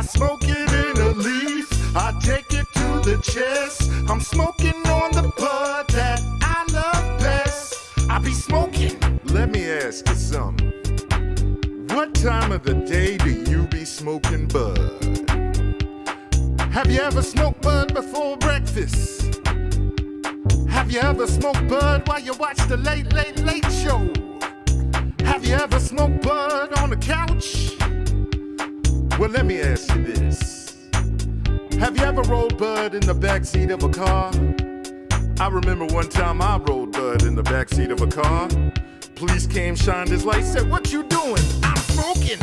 I smoke it in a leaf, I take it to the chest. I'm smoking on the bud that I love best. I be smoking. Let me ask you something. What time of the day do you be smoking bud? Have you ever smoked bud before breakfast? Have you ever smoked bud while you watch the Late Late Late Show? Have you ever smoked bud on the couch? Well, let me ask you this. Have you ever rolled bud in the backseat of a car? I remember one time I rolled bud in the backseat of a car. Police came, shined his light, said, "What you doing?" "I'm smoking."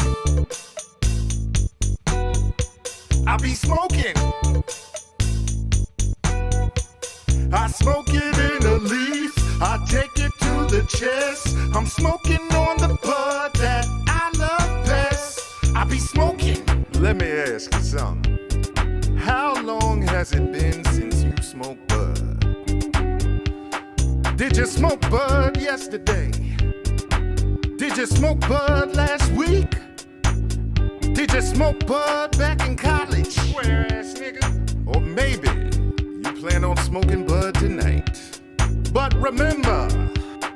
I be smoking. I smoke it in a leaf, I take it to the chest. I'm smoking on the bud that I love best. I be smoking. Let me ask you something. How long has it been since you smoked bud? Did you smoke bud yesterday? Did you smoke bud last week? Did you smoke bud back in college? Square ass nigga. Or maybe you plan on smoking bud tonight. But remember,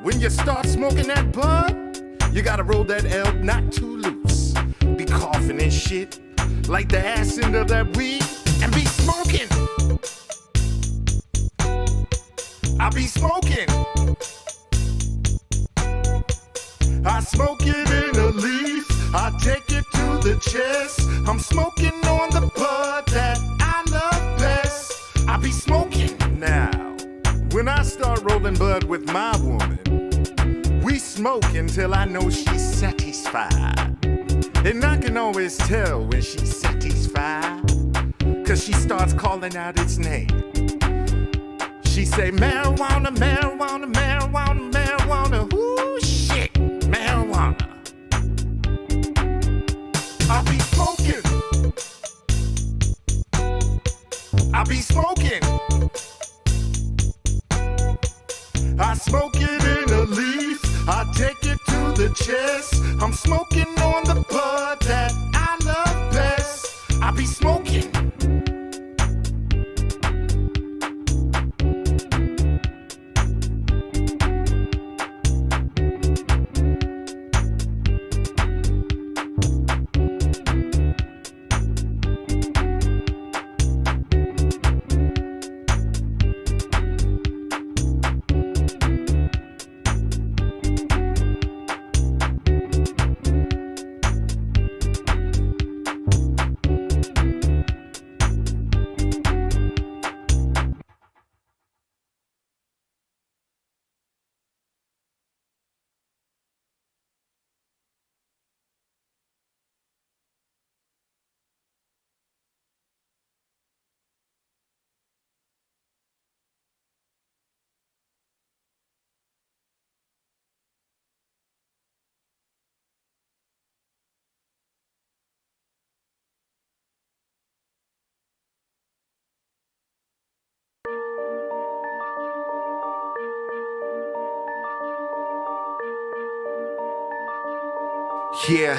when you start smoking that bud, you gotta roll that L not too loose. Be coughing and shit, like the ass end of that weed, and be smoking. I be smoking. I smoke it in a leaf, I take it to the chest. I'm smoking on the bud that I love best. I be smoking. Now, when I start rolling bud with my woman, we smoke until I know she's satisfied. And I can always tell when she's satisfied, 'cause she starts calling out its name. She say, marijuana, marijuana, marijuana, marijuana. Ooh, shit, marijuana. I be smoking. I be smoking. I smoke it in a leaf, I take it to the chest. I'm smoking on the bud that I love best. I be smoking. Yeah.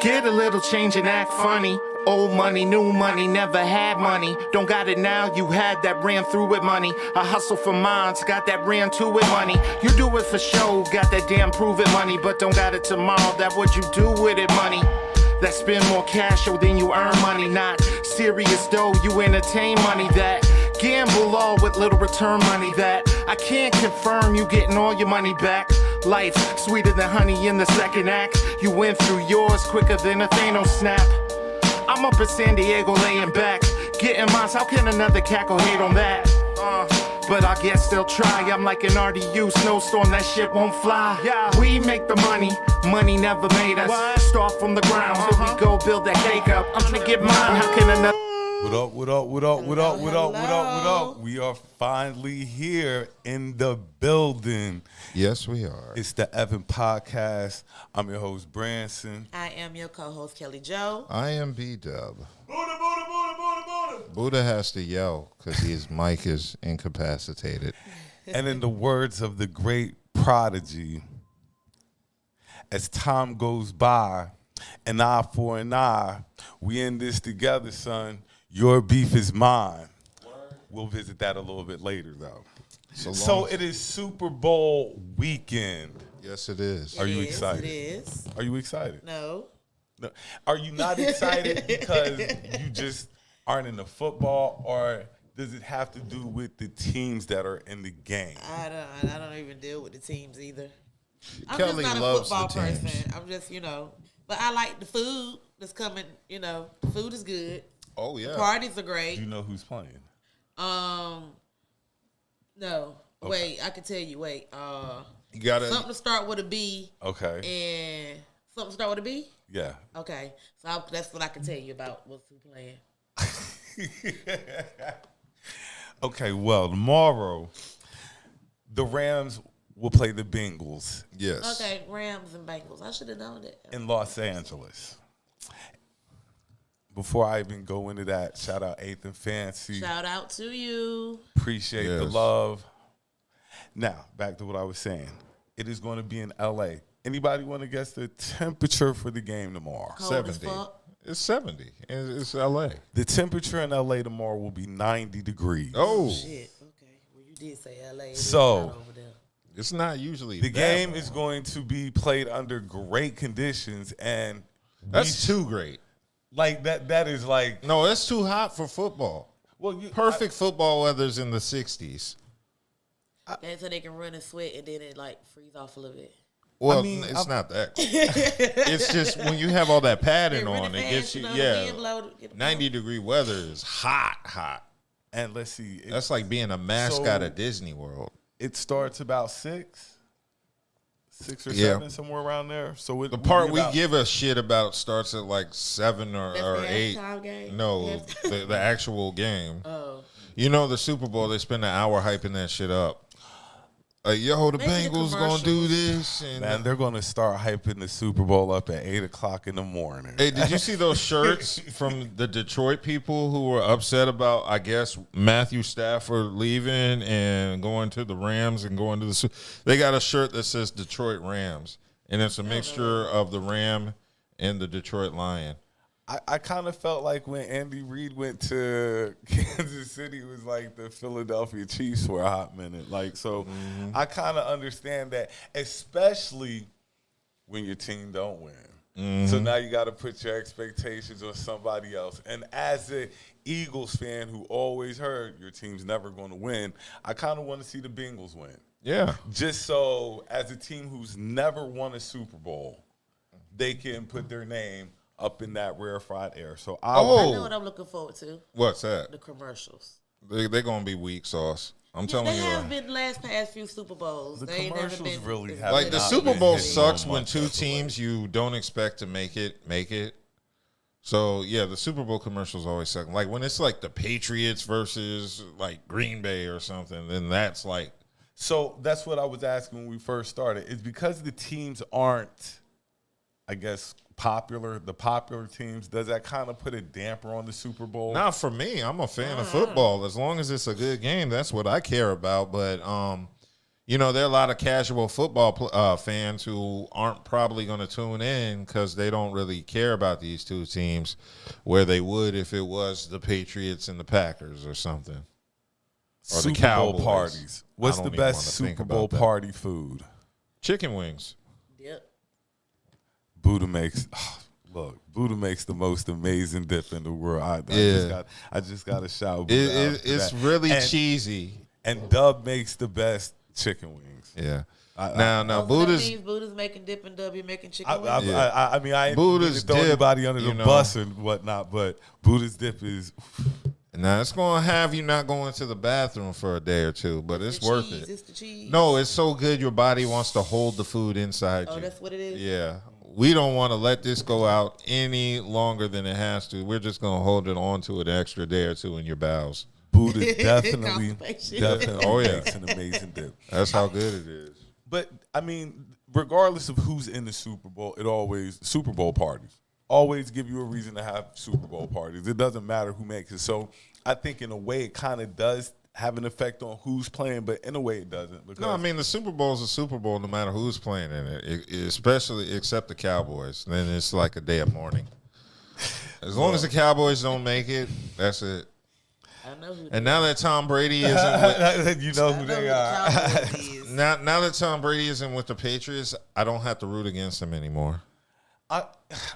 Get a little change and act funny. Old money, new money, never had money. Don't got it now, you had that, ran through with money. I hustle for mines, got that, ran to with money. You do it for show, got that damn prove it money. But don't got it tomorrow, that what you do with it money. That spend more cash than you earn money. Not serious though, you entertain money. That gamble all with little return money. That I can't confirm you getting all your money back. Life sweeter than honey in the second act. You went through yours quicker than a Thanos snap. I'm up in San Diego laying back, getting mine. How can another cackle hate on that? But I guess they'll try. I'm like an RDU snowstorm, that shit won't fly. Yeah, we make the money, money never made us. What? Start from the ground, so we go build that cake up. I'm trying to get mine. How can another? What up, what up, what up, what up, what up, what up, what up? We are finally here in the building. Yes, we are. It's the Evan Podcast. I'm your host, Branson. I am your co-host, Kelli Jo. I am B.D.U.B. Buddha, Buddha, Buddha, Buddha, Buddha. Buddha has to yell because his mic is incapacitated. And in the words of the great Prodigy, as time goes by An eye for an eye. We in this together, son. Your beef is mine. We'll visit that a little bit later, though. So it is Super Bowl weekend. Yes, it is. Are you excited? It is. Are you excited? No. No. Are you not excited because you just aren't into football, or does it have to do with the teams that are in the game? I don't even deal with the teams either. I'm Kelli just not loves a football the teams. person. I'm just, but I like the food that's coming. The food is good. Oh, yeah. The parties are great. Do you know who's playing? No. Okay. Wait, I can tell you. Wait. You got to. Something to start with a B. Okay. And something to start with a B? Yeah. Okay. So that's what I can tell you about what's who playing. Okay, well, tomorrow, the Rams will play the Bengals Yes. Okay, Rams and Bengals. I should have known that. in Los Angeles. Before I even go into that, shout out Eighth and Fancy. Shout out to you. Appreciate the Yes. love. Now, back to what I was saying. It is going to be in L.A. Anybody want to guess the temperature for the game tomorrow? Cold as 70. fuck. It's 70. It's LA. The temperature in L.A. tomorrow will be 90 degrees. Oh, Shit. Okay. Well, you did say LA. It is So, hot over there. it's not usually The that game bad. is going to be played under great conditions, and That's too great. like that. That is like No, that's too hot for football. well, Perfect football weather's in the 60s. And so they can run and sweat and then it freeze off a little bit. Well, mean, it's not that. It's just when you have all that padding They run on, it it gets fast, you. the wind Yeah, blow, get the 90-degree weather is hot. And let's see, That's like being a mascot So- at Disney World. it starts about 6 or Yeah. 7, somewhere around there. So The part we give a shit about starts at like 7 or That's the 8. halftime game? No, the actual game. Oh. You know, the Super Bowl, they spend an hour hyping that shit up. Yo, the Maybe the Bengals gonna do this. And Man, they're going to start hyping the Super Bowl up at 8:00 in the morning. Hey, did you see those shirts from the Detroit people who were upset about, I guess, Matthew Stafford leaving and going to the Rams and going to the They got a shirt that says Detroit Rams, and it's a mixture of the Ram and the Detroit Lion. I kind of felt like when Andy Reid went to Kansas City, it was like the Philadelphia Chiefs for a hot minute. Like, so I kind of understand that, especially when your team don't win. So now you got to put your expectations on somebody else. And as an Eagles fan who always heard your team's never going to win, I kind of want to see the Bengals win. Yeah. Just so, as a team who's never won a Super Bowl, they can put their name up in that rarefied air. So I know what I'm looking forward to. What's that? The commercials. They're going to be weak sauce. I'm Yeah, telling they you. have been the past few Super Bowls. The They ain't never commercials been really as have good Like, as the not they Super been Bowl hitting sucks so when much two of the teams you don't expect to make it. So, yeah, the Super Bowl commercials always suck. Like, when it's like the Patriots versus, like, Green Bay or something, then that's like, So that's what I was asking when we first started. It's because the teams aren't, I guess, popular. The popular teams, does that kind of put a damper on the Super Bowl? not for me. I'm a fan of football. As long as it's a good game, that's what I care about. But, you know, there are a lot of casual football fans who aren't probably going to tune in because they don't really care about these two teams where they would if it was the Patriots and the Packers or something. Or Super the Cowboys. Bowl parties. What's I the don't even best wanna think Super Bowl about that. party food? Chicken wings. Yep. B.D.U.B makes, B.D.U.B makes the most amazing dip in the world. I just got to shout B.D.U.B out for It's that. really And- cheesy. And Dub makes the best chicken wings. Yeah. I- Now, So that Buddha's means Buddha's making dip and W, making chicken I wings. mean, I ain't Buddha's throw dip, anybody under the you know. bus and whatnot, but Buddha's dip is now it's gonna have you not going to the bathroom for a day or two, but it's The worth cheese, it. It's the cheese. No, it's so good your body wants to hold the food inside Oh, you. that's what it is? Yeah. We don't want to let this go out any longer than it has to. We're just gonna hold it on to an extra day or two in your bowels. Buddha definitely Constipation. Oh, yeah. makes an amazing dip. That's how good it is. But I mean, regardless of who's in the Super Bowl, Super Bowl parties always give you a reason to have Super Bowl parties. It doesn't matter who makes it. So I think in a way it kind of does have an effect on who's playing, but in a way it doesn't. Because No, I mean the Super Bowl is a Super Bowl no matter who's playing in it, especially except the Cowboys. Then it's like a day of mourning. As long as the Cowboys don't make it, that's it. I know who. And now that Tom Brady isn't with, you know I who know they who are. the Cowboys is. now that Tom Brady isn't with the Patriots, I don't have to root against him anymore.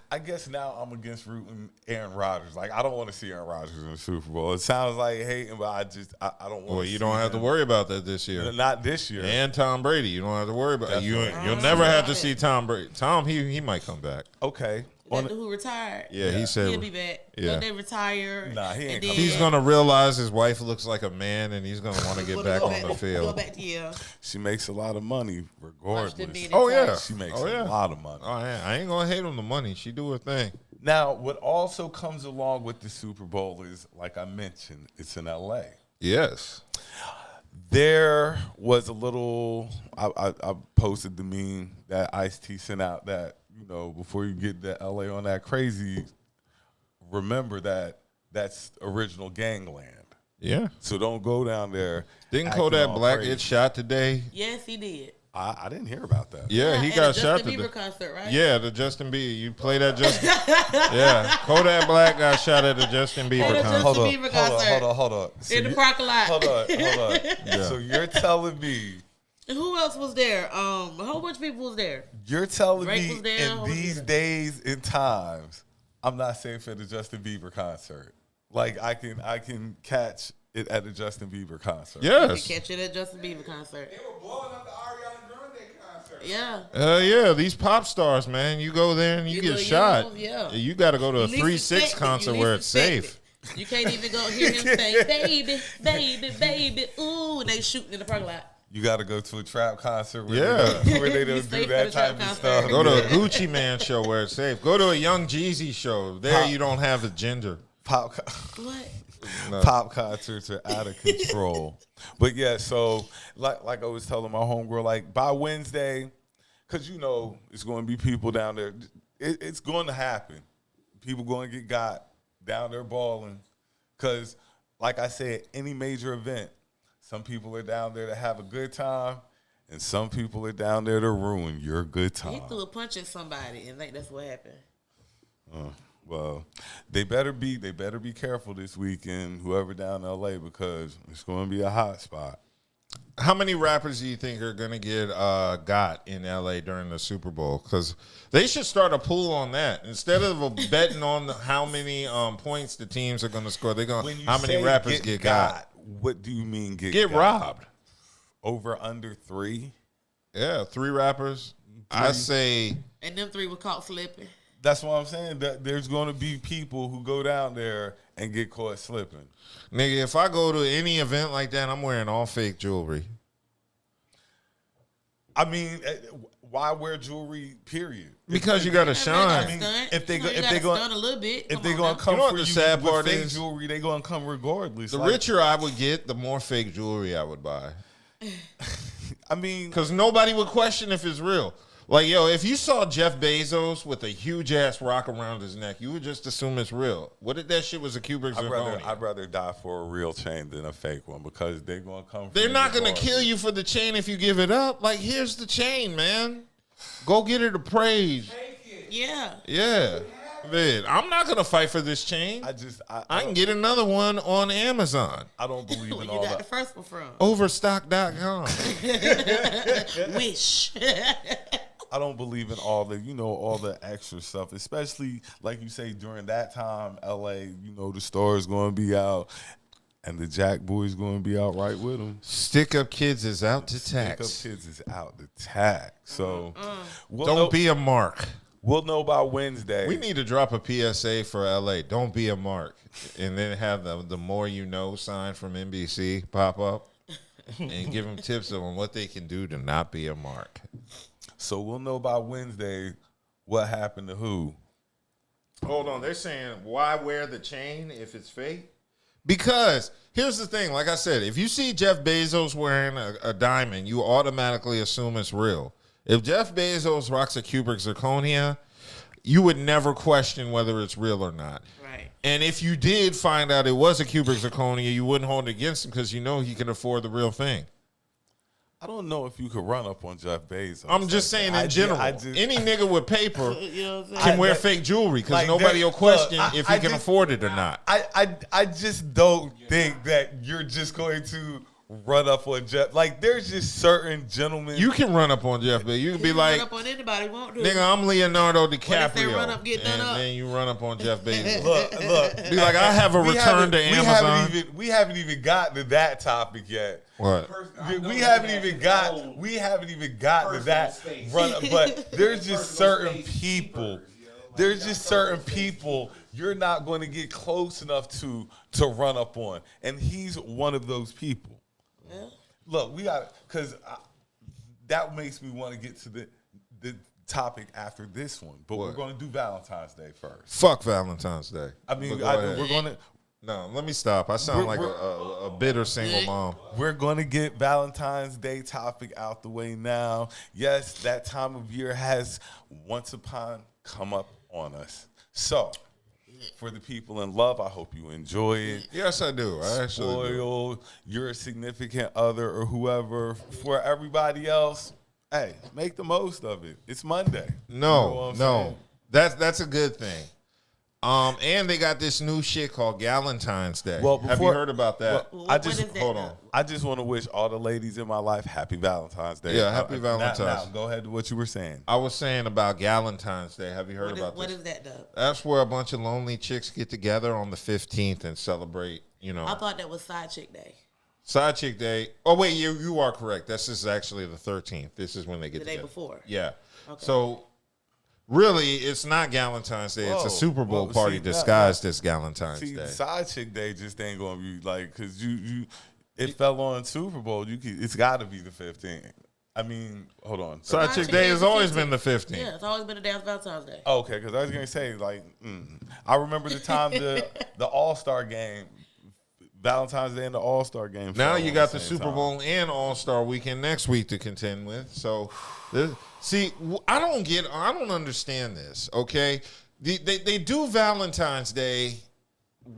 I guess now I'm against rooting Aaron Rodgers. Like, I don't want to see Aaron Rodgers in the Super Bowl. It sounds like hating, but I don't want to. Well, you don't have to worry about that this year. Not this year. And Tom Brady, you don't have to worry about it. You'll Definitely. never have to see Tom Brady. Tom, he might come back. Okay. That dude who retired. Yeah, he said He'll be back. Yeah. Don't they retire? Nah, he ain't and coming then- he's gonna realize his wife looks like a man, and he's gonna want to get Go back on the Go field. back to yeah. She makes a lot of money regardless. Watch them being Oh yeah, attached. She makes oh, yeah. a lot of money. Oh yeah, I ain't gonna hate on the money. She do her thing. Now, what also comes along with the Super Bowl is, like I mentioned, it's in LA. Yes. There was a little. I posted the meme that Ice-T sent out that, you know, before you get to LA on that crazy, remember that that's original gangland. Yeah. So don't go down there. Didn't acting Kodak all Black crazy. get shot today? Yes, he did. I didn't hear about that. Yeah, he At got a shot Justin today. Bieber concert, right? Yeah, the Justin Bieber. You play that Justin. Yeah, Kodak Black got shot at the Justin Bieber At a concert. Justin Bieber concert. Hold on. So In the parking lot. Hold on. Yeah. So you're telling me, And who else was there? A whole bunch of people was there. you're telling Drake me was there, in who was these there? days and times, I'm not safe at the Justin Bieber concert. Like I can catch it at a Justin Bieber concert. You Yes. can catch it at Justin Bieber concert. They were blowing up the Ariana Grande concert. Yeah. Yeah, these pop stars, man. You go there and you You get go, shot. yeah. You got to go to a You least 3-6 suspect it. concert You where least it's suspect safe. it. You can't even go hear him say, baby, baby, baby, ooh, and they shooting in the parking lot. You got to go to a trap concert where Yeah. they You don't stay do for that the type trap of concert. stuff. Go to a Gucci Man show where it's safe. Go to a Young Jeezy show. There you don't have the gender. What? Pop concerts are out of control. But yeah, so like I was telling my homegirl, like by Wednesday, because you know it's going to be people down there. It's going to happen. People going to get got down there balling. Because like I said, any major event, some people are down there to have a good time, and some people are down there to ruin your good He time. threw a punch at somebody and think that's what happened. Well, they better be careful this weekend, whoever down in LA, because it's going to be a hot spot. How many rappers do you think are going to get got in LA during the Super Bowl? Because they should start a pool on that. Instead of betting on how many points the teams are going to score, they're going When you how many say rappers get got? What do you mean get Get got? robbed. Over under 3? Yeah, 3 rappers. I say And them 3 were caught slipping. That's what I'm saying. That there's going to be people who go down there and get caught slipping. nigga, if I go to any event like that, I'm wearing all fake jewelry. I mean, why wear jewelry? Period. Because you got to I shine. mean, stunt. if they You go- know, if you they gotta go- stunt a little bit. If Come they on gonna now. come You know what for the you sad with part fake is? jewelry, they gonna come regardless. The Like, richer I would get, the more fake jewelry I would buy. I mean, Because nobody would question if it's real. Like, yo, if you saw Jeff Bezos with a huge ass rock around his neck, you would just assume it's real. What if that shit was a cubic zirconia? I'd rather die for a real chain than a fake one because they're gonna come. For They're you not going to regardless. kill you for the chain if you give it up. Like, here's the chain, man. Go get it appraised. Yeah. Yeah. Man, I'm not going to fight for this chain. I can get another one on Amazon. I don't believe Where in you all got the that. first one from? Overstock.com. Wish. I don't believe in all the extra stuff, especially like you say during that time, LA. You know the stars going to be out, and the Jack Boys going to be out right with them. Stick Up Kids is out to Pickup tax. Kids is out to tax. So Don't be a mark. We'll know by Wednesday. We need to drop a PSA for LA. Don't be a mark. And then have the more you know sign from NBC pop up and give them tips on what they can do to not be a mark. So we'll know by Wednesday what happened to who. Hold on. They're saying, why wear the chain if it's fake? Because here's the thing. Like I said, if you see Jeff Bezos wearing a diamond, you automatically assume it's real. If Jeff Bezos rocks a cubic zirconia, you would never question whether it's real or not. Right. And if you did find out it was a cubic zirconia, you wouldn't hold it against him because you know he can afford the real thing. I don't know if you could run up on Jeff Bezos. I'm just saying in general, any nigga with paper You know what I'm saying? can wear fake jewelry because like, nobody will question look, if he can afford it or not. I just don't think that you're just going to run up on Jeff. Like, there's just certain gentlemen. You can run up on Jeff Bezos. You can be like, run up on anybody, won't do. nigga, I'm Leonardo What if DiCaprio. they run up, get done and up? then you run up on Jeff Bezos. Look. Be like, I have a return to Amazon. We haven't even gotten to that topic yet. What? We haven't even got to that run up. But there's just certain people. There's just certain people you're not going to get close enough to run up on, and he's one of those people. Yeah. Look, we got because that makes me want to get to the topic after this one, but we're going to do Valentine's Day first. Fuck Valentine's Day. I mean, But go ahead. we're going to. No, let me stop. I sound like a bitter single mom. We're going to get Valentine's Day topic out the way now. Yes, that time of year has once upon come up on us. So, for the people in love, I hope you enjoy it. Yes, I do. I actually do. Spoil your significant other or whoever. For everybody else, hey, make the most of it. It's Monday. You know what I'm saying? That's a good thing. And they got this new shit called Galentine's Day. Well, have you heard about that? Well, What is that hold now? on. I just want to wish all the ladies in my life happy Valentine's Day. Yeah, happy Valentine's. Now, go ahead to what you were saying. I was saying about Galentine's Day. Have you heard about What this? is that, though? That's where a bunch of lonely chicks get together on the 15th and celebrate, you know. I thought that was Side Chick Day. Side Chick Day. Oh, wait, you are correct. This is actually the 13th. This is when they get The together. day before. Yeah. Okay. So, really, it's not Galentine's Day. It's a Super Bowl party disguised as Galentine's See, Day. Side Chick Day just ain't gonna be like because it fell on Super Bowl. It's got to be the 15th. I mean, hold on. Side Chick Day has always been the 15th. Yeah, it's always been a day after Valentine's Day. Okay, because I was gonna say like I remember the time the All-Star game, Valentine's Day and the All-Star game. Now fell you on got the same Super time. Bowl and All-Star Weekend next week to contend with. So, see, I don't understand this, okay? They do Valentine's Day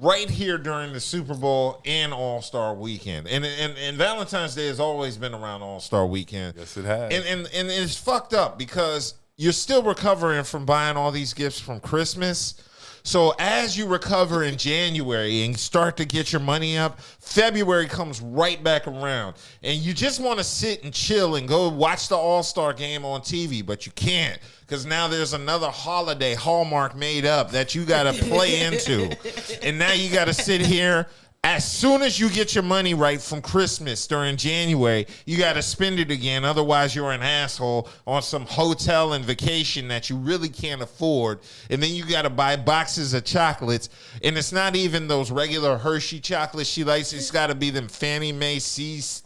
right here during the Super Bowl and All-Star Weekend. And Valentine's Day has always been around All-Star Weekend. Yes, it has. And it's fucked up because you're still recovering from buying all these gifts from Christmas. So as you recover in January and start to get your money up, February comes right back around. And you just want to sit and chill and go watch the All-Star game on TV, but you can't because now there's another holiday Hallmark made up that you got to play into. And now you got to sit here. As soon as you get your money right from Christmas during January, you got to spend it again. Otherwise, you're an asshole on some hotel and vacation that you really can't afford. And then you got to buy boxes of chocolates. And it's not even those regular Hershey chocolates she likes. It's got to be them Fannie Mae C's,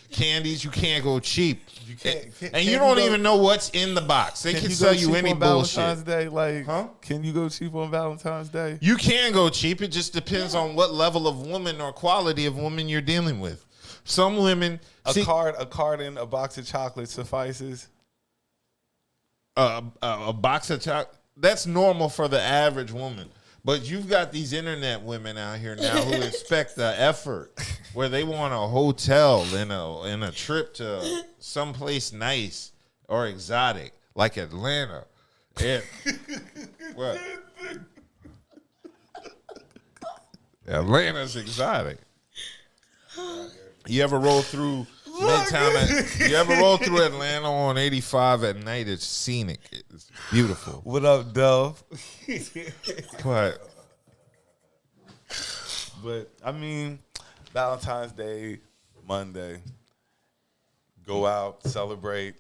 candies. You can't go cheap. And you don't even know what's in the box. They can sell you any bullshit. Valentine's Day, can you go cheap on Valentine's Day? You can go cheap. It just depends on what level of woman or quality of woman you're dealing with. Some women A card and a box of chocolate suffices. A box of chocolate. That's normal for the average woman. But you've got these internet women out here now who expect the effort, where they want a hotel and a trip to someplace nice or exotic, like Atlanta. And, what? Atlanta's exotic. You ever roll through Midtown? You ever roll through Atlanta on 85 at night? It's scenic. It's beautiful. What up, Dove? What? But I mean, Valentine's Day, Monday, go out, celebrate.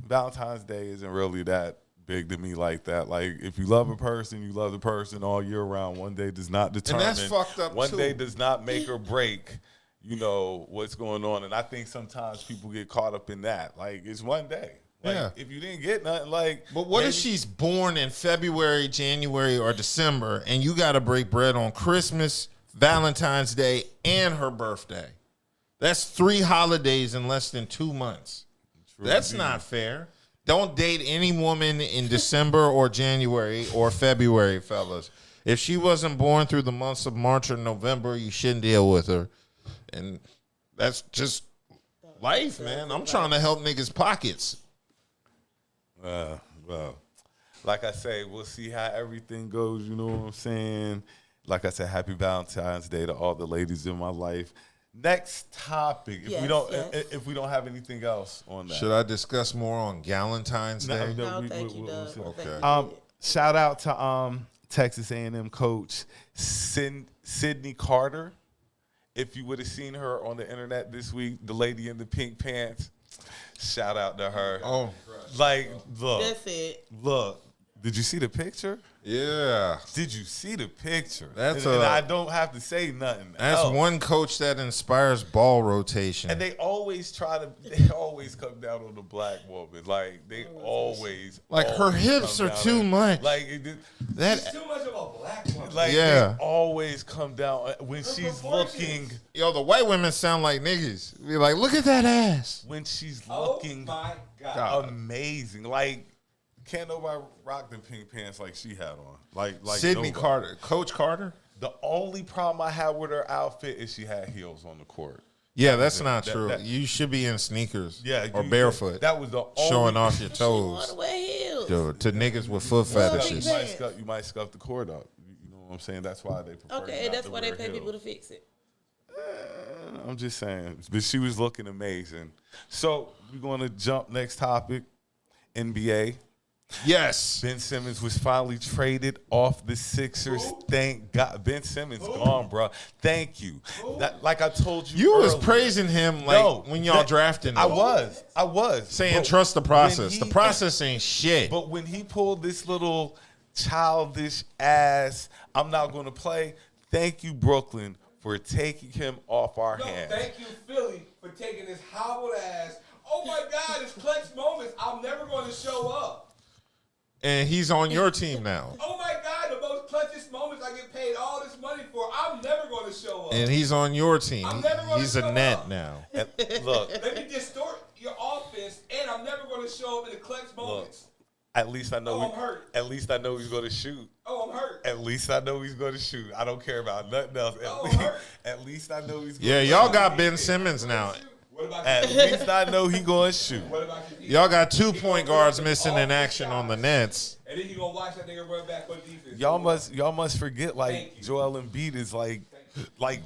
Valentine's Day isn't really that big to me like that. Like, if you love a person, you love the person all year round. One day does not determine. And that's fucked up, One too. day does not make or break, what's going on. And I think sometimes people get caught up in that. Like, it's one day. Like, Yeah. if you didn't get nothing, But what if she's born in February, January, or December, and you got to break bread on Christmas, Valentine's Day, and her birthday? That's 3 holidays in less than 2 months. That's not fair. Don't date any woman in December or January or February, fellas. If she wasn't born through the months of March or November, you shouldn't deal with her. And that's just life, man. I'm trying to help niggas' pockets. Well, like I say, we'll see how everything goes. You know what I'm saying? Like I said, happy Valentine's Day to all the ladies in my life. Next topic. If we don't have anything else on that, Should I discuss more on Galentine's Day? No, thank you, Doug. Okay. Shout out to Texas A&M coach Sydney Carter. If you would have seen her on the internet this week, the lady in the pink pants, shout out to her. Oh, like, look. That's it. Look. Did you see the picture? yeah. Did you see the picture? That's and I don't have to say nothing. That's else. one coach that inspires ball rotation. And they always come down on the black woman. Like, they always. Like, her hips are too much. Like, That, Too much of a black woman. like Yeah. they always come down when she's looking. yo, the white women sound like niggas. Be like, look at that ass. When she's Oh looking my God. amazing. Like, can't nobody rock them pink pants like she had on. Like Sydney nobody. Carter, Coach Carter. The only problem I had with her outfit is she had heels on the court. Yeah, that's not that- true. that- You should be in sneakers, or you- barefoot, That was the only showing off your Want toes. to wear heels. Dude, to niggas with foot You fetishes. might scuff the court up. You know what I'm saying? That's why they prefer. Okay, not that's to why they wear pay heels. people to fix it. I'm just saying, but she was looking amazing. So we're going to jump next topic. NBA. Yes. Ben Simmons was finally traded off the Sixers. Thank God. Ben Simmons gone, bro. Thank you. Like I told you, You was earlier. praising him like when y'all drafting him. I was saying But trust the when process. The he- process ain't shit. But when he pulled this little childish ass, I'm not going to play. Thank you, Brooklyn, for taking him off our No, hands. thank you, Philly, for taking this hobbled ass. Oh my God, it's clutch moments. I'm never going to show up. And he's on your team now. Oh my God, the most clutchest moments I get paid all this money for. I'm never going to show up. And he's on your team. I'm never gonna He's a show net up. now. And look, Let me distort your offense, and I'm never going to show up in the clutch moments. at least I know. Oh, I'm hurt. At least I know he's going to shoot. Oh, I'm hurt. At least I know he's going to shoot. I don't care about nothing else. Oh, At least I know he's going Yeah, to y'all shoot. got Ben Simmons now. What about At you? least I know he going to shoot. What about you? Y'all got 2 point guards missing in action on the Nets. And then you gonna watch that nigga run back on defense. Y'all must forget, like, Thank you. Joel Embiid is like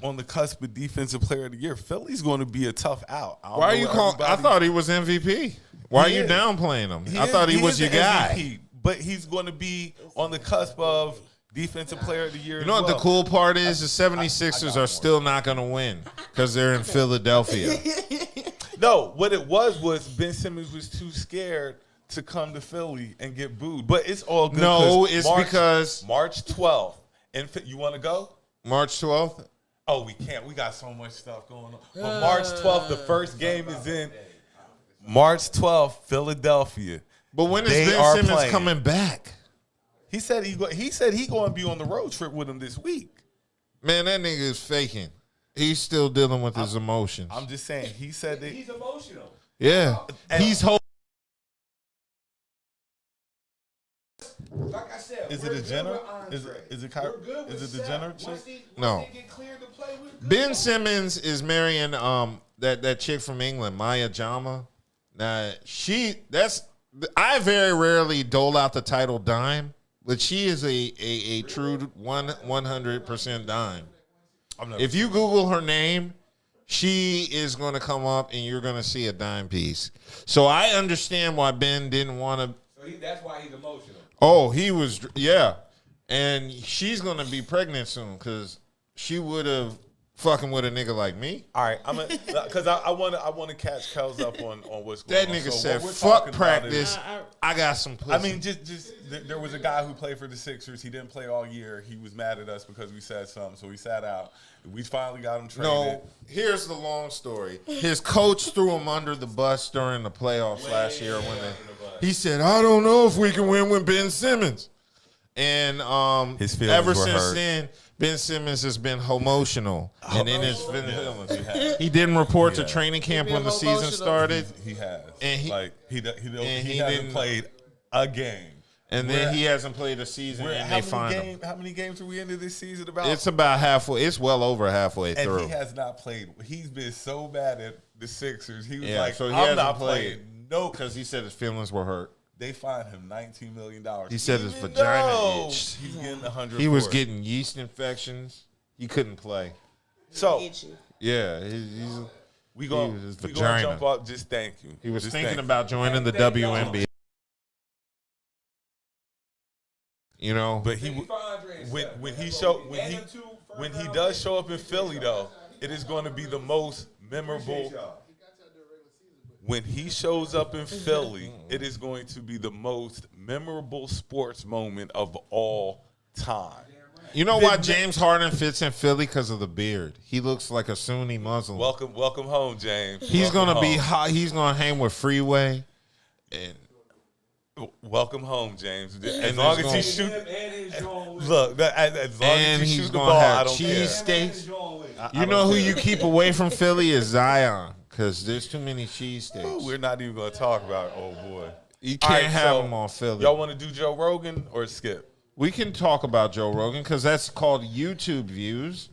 on the cusp of defensive player of the year. Philly's going to be a tough out. I don't Why are know you what calling? I everybody- thought he was MVP. Why are He you is. downplaying him? I thought he was is your the guy. MVP, but he's going to be on the cusp of defensive player of the year. You know what the cool part is? The 76ers are still not going to win because they're in Philadelphia. No, what it was Ben Simmons was too scared to come to Philly and get booed. But it's all good. No, 'cause it's because March 12th. And you want to go? March 12th. Oh, we can't. We got so much stuff going on. But March 12th, the first game is in March 12th, Philadelphia. But when is They Ben are Simmons playing. coming back? He said he going to be on the road trip with him this week. Man, that nigga is faking. He's still dealing with his emotions. I'm just saying. He said that. He's emotional. Yeah. He's hoping. Like I said, Is we're it a good Jenner? with Andre. Is it We're good with is it the Seth. Jenner Once chick? No. they get cleared to play, we're good. Ben Simmons is marrying that chick from England, Maya Jama. Now I very rarely dole out the title dime, but she is a true 100% dime. If you Google her name, she is going to come up and you're going to see a dime piece. So I understand why Ben didn't want to. So that's why he's emotional. Oh, he was, yeah. And she's going to be pregnant soon because she would have fucking with a nigga like me. All right, I'm because I want to catch Kels up on what's going That on. nigga So said, what we're fuck talking about practice. is- I got some pussy. I mean, just there was a guy who played for the Sixers. He didn't play all year. He was mad at us because we said something, so he sat out. We finally got him traded. no, here's the long story. His coach threw him under the bus during the playoffs last year he said, I don't know if we can win with Ben Simmons. And His feelings ever were since hurt. then, Ben Simmons has been emotional, and in his he didn't report to training camp when the season started. He has, and he hasn't played a game, and then he hasn't played a season. And they find him. How many games are we into this season? It's about halfway. It's well over halfway and through. He has not played. He's been so bad at the Sixers. He was so he I'm not played. playing. No, because he said his feelings were hurt. They fined him $19 million. He said his vagina itched. He's getting 100. He was getting yeast infections. He couldn't play. So yeah, we gonna jump up. Just thank you. He was thinking about joining the WNBA. You know, but when he does show up in Philly though, it is going to be the most memorable. When he shows up in Philly, it is going to be the most memorable sports moment of all time. You know why James Harden fits in Philly? Because of the beard. He looks like a Sunni Muslim. Welcome home, James. He's gonna be hot. He's gonna hang with Freeway, and welcome home, James. As long as he shoot, look. As long as he he's shoot the gonna ball, have I don't cheese care. steaks. You know who you keep away from Philly is Zion, because there's too many cheese steaks. We're not even gonna talk about it. Oh boy, you can't have him on Philly. Y'all want to do Joe Rogan or skip? We can talk about Joe Rogan because that's called YouTube views,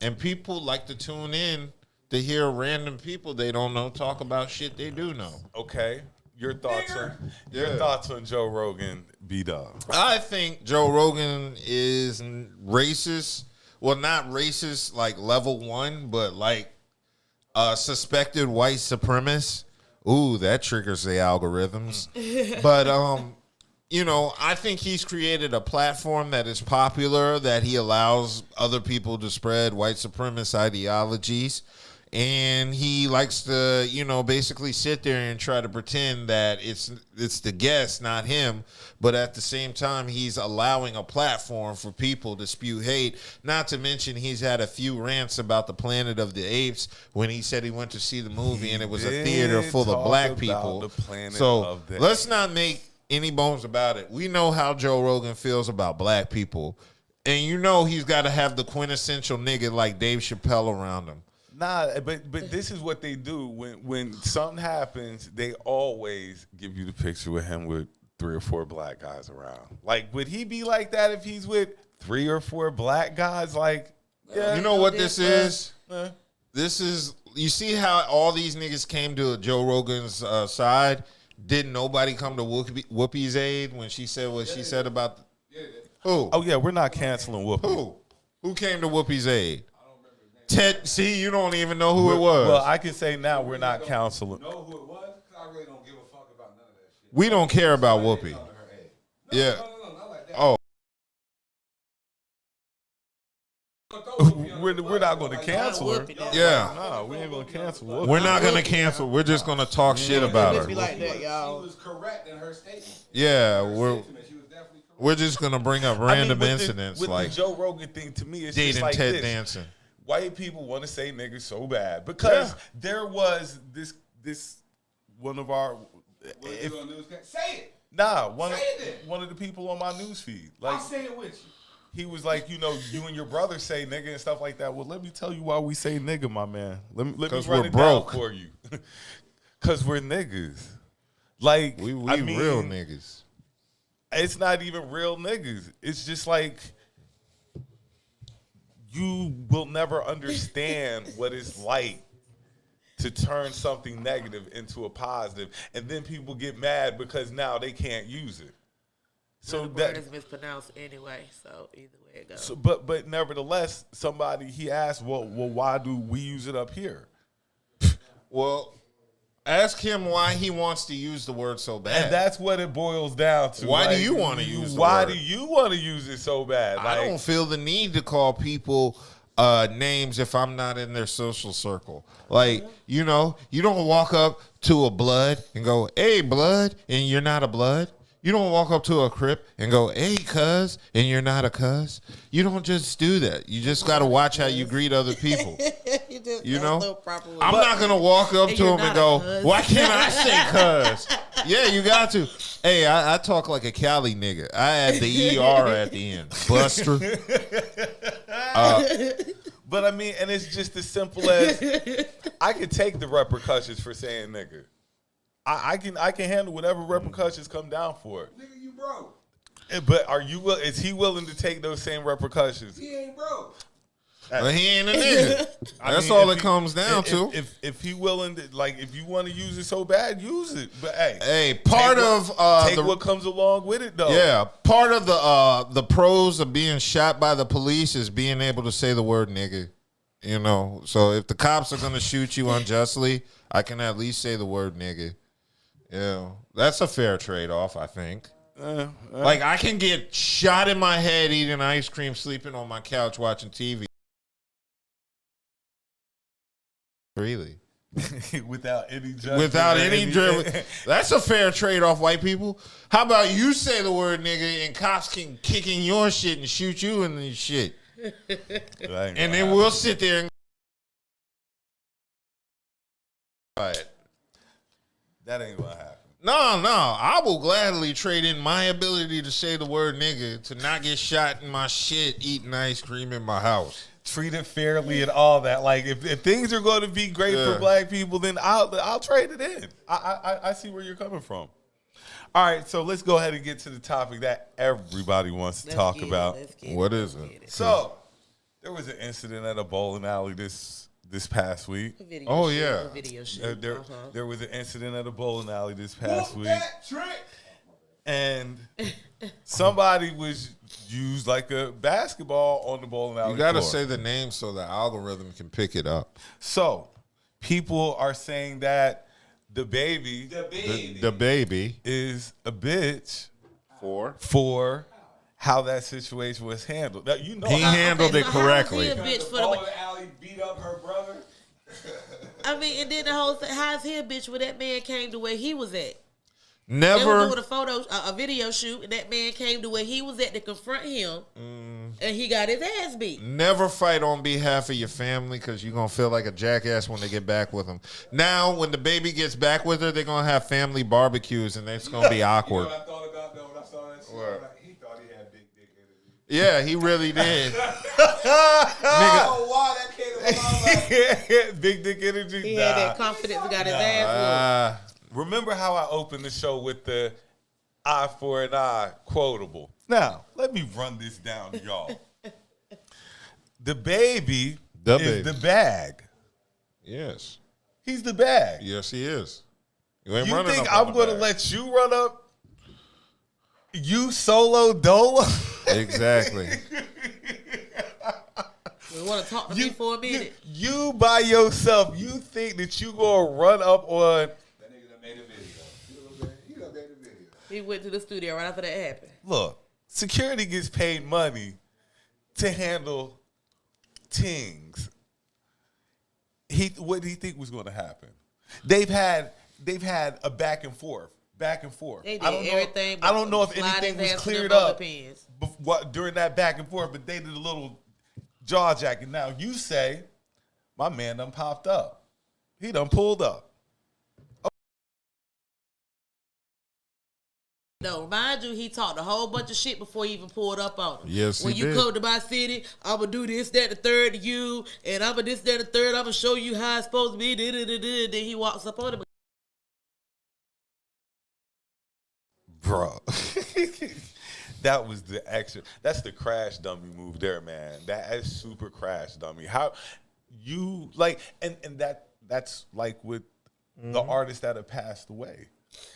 and people like to tune in to hear random people they don't know talk about shit they do know. Okay, your thoughts on Joe Rogan, B.D.U.B. I think Joe Rogan is racist. Well, not racist like level 1, but like suspected white supremacist. Ooh, that triggers the algorithms. But you know, I think he's created a platform that is popular, that he allows other people to spread white supremacist ideologies. And he likes to, you know, basically sit there and try to pretend that it's the guest, not him. But at the same time, he's allowing a platform for people to spew hate. Not to mention, he's had a few rants about the Planet of the Apes when he said he went to see the movie and it was a theater full of black people. So let's not make any bones about it. We know how Joe Rogan feels about black people. And you know he's got to have the quintessential nigga like Dave Chappelle around him. Nah, but this is what they do. When something happens, they always give you the picture with him with 3 or 4 black guys around. Like, would he be like that if he's with 3 or 4 black guys? Like, yeah, you know what this is? This is, you see how all these niggas came to Joe Rogan's side? Didn't nobody come to Whoopi's aid when she said what she said about who? Oh yeah, we're not canceling Whoopi. Who came to Whoopi's aid? Ted. See, you don't even know who it was. Well, I can say now we're not counseling. Know who it was? Because I really don't give a fuck about none of that shit. We don't care about Whoopi. Yeah. No, not like that. Oh. We're not going to cancel her. Yeah. No, we ain't going to cancel Whoopi. We're not going to cancel. We're just going to talk shit about her. Be like that, y'all. She was correct in her statement. Yeah, She was definitely correct. we're just going to bring up random with incidents with like the Joe Rogan thing. To me, it's dating just like Ted this. Danson. White people want to say niggas so bad because there was this one of our Say it. Nah, Say it one of the people on my news feed. Like, I'll say it with you. he was like, you know, you and your brother say nigga and stuff like that. Well, let me tell you why we say nigga, my man. Let me run it broke. down for you. Because we're niggas. Like, We I mean, real niggas. It's not even real niggas. It's just like, you will never understand what it's like to turn something negative into a positive, and then people get mad because now they can't use it. So the word is mispronounced anyway. So either way it goes. So, but nevertheless, he asked, well, why do we use it up here? Well, ask him why he wants to use the word so bad. And that's what it boils down to. Why like, do you want to use the Why word? do you want to use it so bad? Like, I don't feel the need to call people names if I'm not in their social circle. Like, you know, you don't walk up to a blood and go, hey, blood, and you're not a blood. You don't walk up to a Crip and go, hey, cuz, and you're not a cuz. You don't just do that. You just got to watch how you greet other people. You know? I'm not going to walk up to him and go, why can't I say cuz? Yeah, you got to. Hey, I talk like a Cali nigga. I add the ER at the end. Buster. But I mean, and it's just as simple as I can take the repercussions for saying nigga. I can handle whatever repercussions come down for it. Nigga, you broke. But is he willing to take those same repercussions? He ain't broke. But he ain't a nigga. That's mean, all if it comes down to. If he willing to, like, if you want to use it so bad, use it. But Hey, take what comes along with it, though. Yeah, part of the pros of being shot by the police is being able to say the word nigga. You know, so if the cops are gonna shoot you unjustly, I can at least say the word nigga. Yeah, that's a fair trade-off, I think. Like, I can get shot in my head eating ice cream, sleeping on my couch, watching TV. Really? Without any judgment. Without any driven. That's a fair trade-off, white people. How about you say the word nigga and cops can kick in your shit and shoot you in the shit? And then we'll sit there and that ain't gonna happen. No, I will gladly trade in my ability to say the word nigga to not get shot in my shit eating ice cream in my house. Treat it fairly and all that. Like, if things are going to be great for black people, then I'll trade it in. I see where you're coming from. All right, so let's go ahead and get to the topic that everybody wants to talk about. What is it? So, there was an incident at a bowling alley this past week. Oh, yeah. Video shoot. There was an incident at a bowling alley this past week. That trick. And somebody was used like a basketball on the bowling alley. You got to floor. say the name so the algorithm can pick it up. So, people are saying that the baby The baby is a bitch for how that situation was handled. Now, you know, he handled it correctly. How's he a bitch for the Bowling alley beat up her brother. I mean, and then the whole thing, how's he a bitch when that man came to where he was at? They were Never. doing a video shoot, and that man came to where he was at to confront him, and he got his ass beat. Never fight on behalf of your family because you're going to feel like a jackass when they get back with them. Now, when the baby gets back with her, they're going to have family barbecues, and it's going to be awkward. You know what I thought about though when I saw that shit? What? Like, he thought he had big dick energy. Yeah, he really did. I don't know why that came to my mind. Big dick energy. He had that confidence and got his ass Remember how I opened the show with the eye for an eye quotable? Now, let me run this down to y'all. The baby is the bag. Yes. He's the bag. Yes, he is. You You think I'm going to let you run up? You solo dolo? Exactly. You want to talk to me for a minute? You by yourself, you think that you going to run up on... That nigga done made a video. He done made a video. He went to the studio right after that happened. Look, security gets paid money to handle things. What did he think was going to happen? They've had a back and forth. They did I don't know if anything was cleared up during that back and forth, but they did a little jaw jacking. Now you say, my man done popped up. He done pulled up. No, mind you, he talked a whole bunch of shit before he even pulled up on him. Yes, when he you did. come to my city, I'm going to do this, that, the third to you, and I'm going to this, that, the third, I'm going to show you how it's supposed to be, Then he walks up on him. Bro. That was the extra. That's the crash dummy move there, man. That is super crash dummy. How you like and that's like with the artists that have passed away.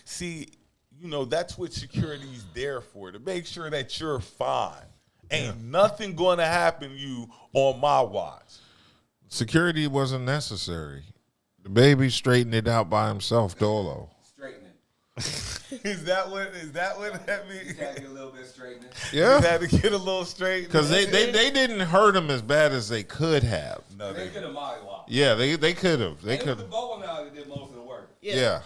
See, you know, that's what security's there for, to make sure that you're fine. Ain't nothing gonna happen to you on my watch. Security wasn't necessary. The baby straightened it out by himself, dolo. Straightening. Is that what that means? He had to get a little bit straightening. Yeah. You had to get a little straight. Because they didn't hurt him as bad as they could have. No, They could have mollywop. Yeah, they could have. They It was could the have. bowling alley that did most of the work. Yeah.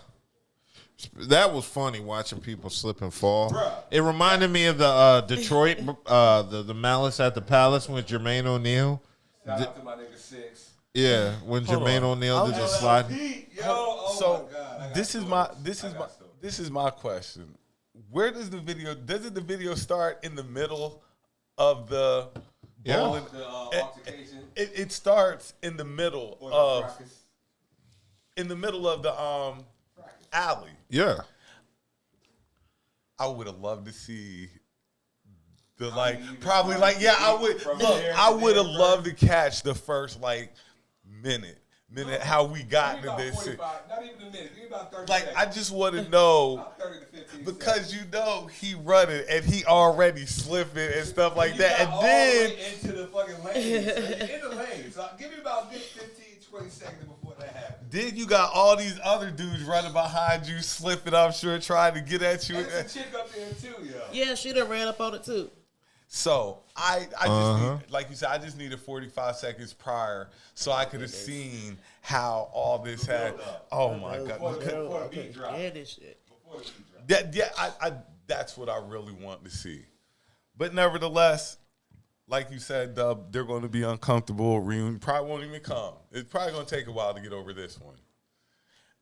That was funny watching people slip and fall. Bruh. It reminded me of the Detroit, the Malice at the Palace with Jermaine O'Neal. Shout out to my nigga Six. Yeah, when Jermaine O'Neal did just slide. So my God. this is my question. Where does the video start in the middle of the Yeah. bowling. The altercation. It starts in the middle Or the of fracas. the alley. Yeah. I would have loved to see the you probably just yeah, I from would there to I would have there loved to catch the first minute how we got Give into me about this 45, shit. not even a minute. Give me about 30 Like seconds. I just want to know About 30 to 15 because seconds. he running and he already slipping and stuff like You that, got and all then the way into the fucking lane. So you're in the lane. So give me about 15, 20 seconds before that happens. then you got all these other dudes running behind you, slipping. I'm sure trying to get at you. And there's a chick up there too, yo. Yeah, she done ran up on it too. So I just need, like you said, I just needed 45 seconds prior so I could have seen how all this had. Oh my Before god! the beat drop. Yeah, this shit. Before the beat drop. I that's what I really want to see. But nevertheless, like you said, Dub, they're going to be uncomfortable. Reunion probably won't even come. It's probably going to take a while to get over this one.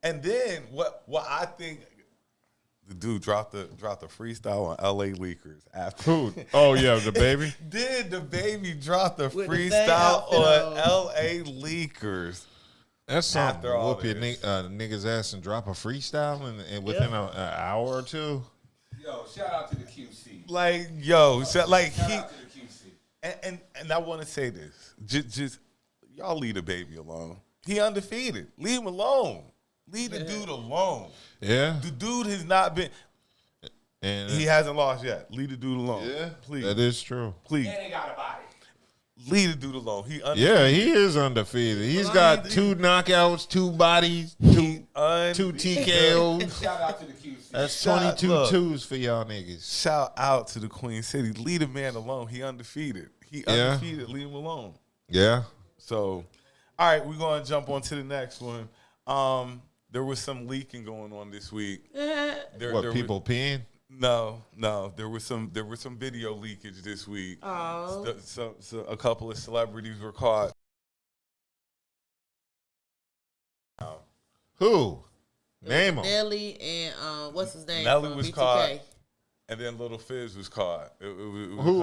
And then what I think. The dude dropped the freestyle on L.A. Leakers after. Who? Oh yeah, the baby. Did the baby drop the With the same freestyle outfit on on. L.A. Leakers? That's something. After all Whoop your this. niggas ass and drop a freestyle and within an hour or two. Yo, shout out to the QC. Like yo, so, like Shout he out to the QC. and I want to say this. Just y'all leave the baby alone. He undefeated. Leave him alone. Leave the dude alone. Yeah. The dude has not been. And He hasn't lost yet. Leave the dude alone. yeah, Please. that is true. Please. And they got a body. Leave the dude alone. He undefeated. Yeah, he is undefeated. He's got 2 knockouts, 2 bodies, 2 TKOs. Shout out to the QC. That's Shout- 22 look. twos for y'all niggas. Shout out to the Queen City. Leave the man alone. He undefeated. He Yeah. undefeated. Leave him alone. Yeah. So, all right, we're going to jump on to the next one. There was some leaking going on this week. What, people peeing? No. There was some video leakage this week. Oh. So a couple of celebrities were caught. Who? Name them. Nelly and what's his name? Nelly from was B2K. caught, and then Little Fizz was caught. It was Who?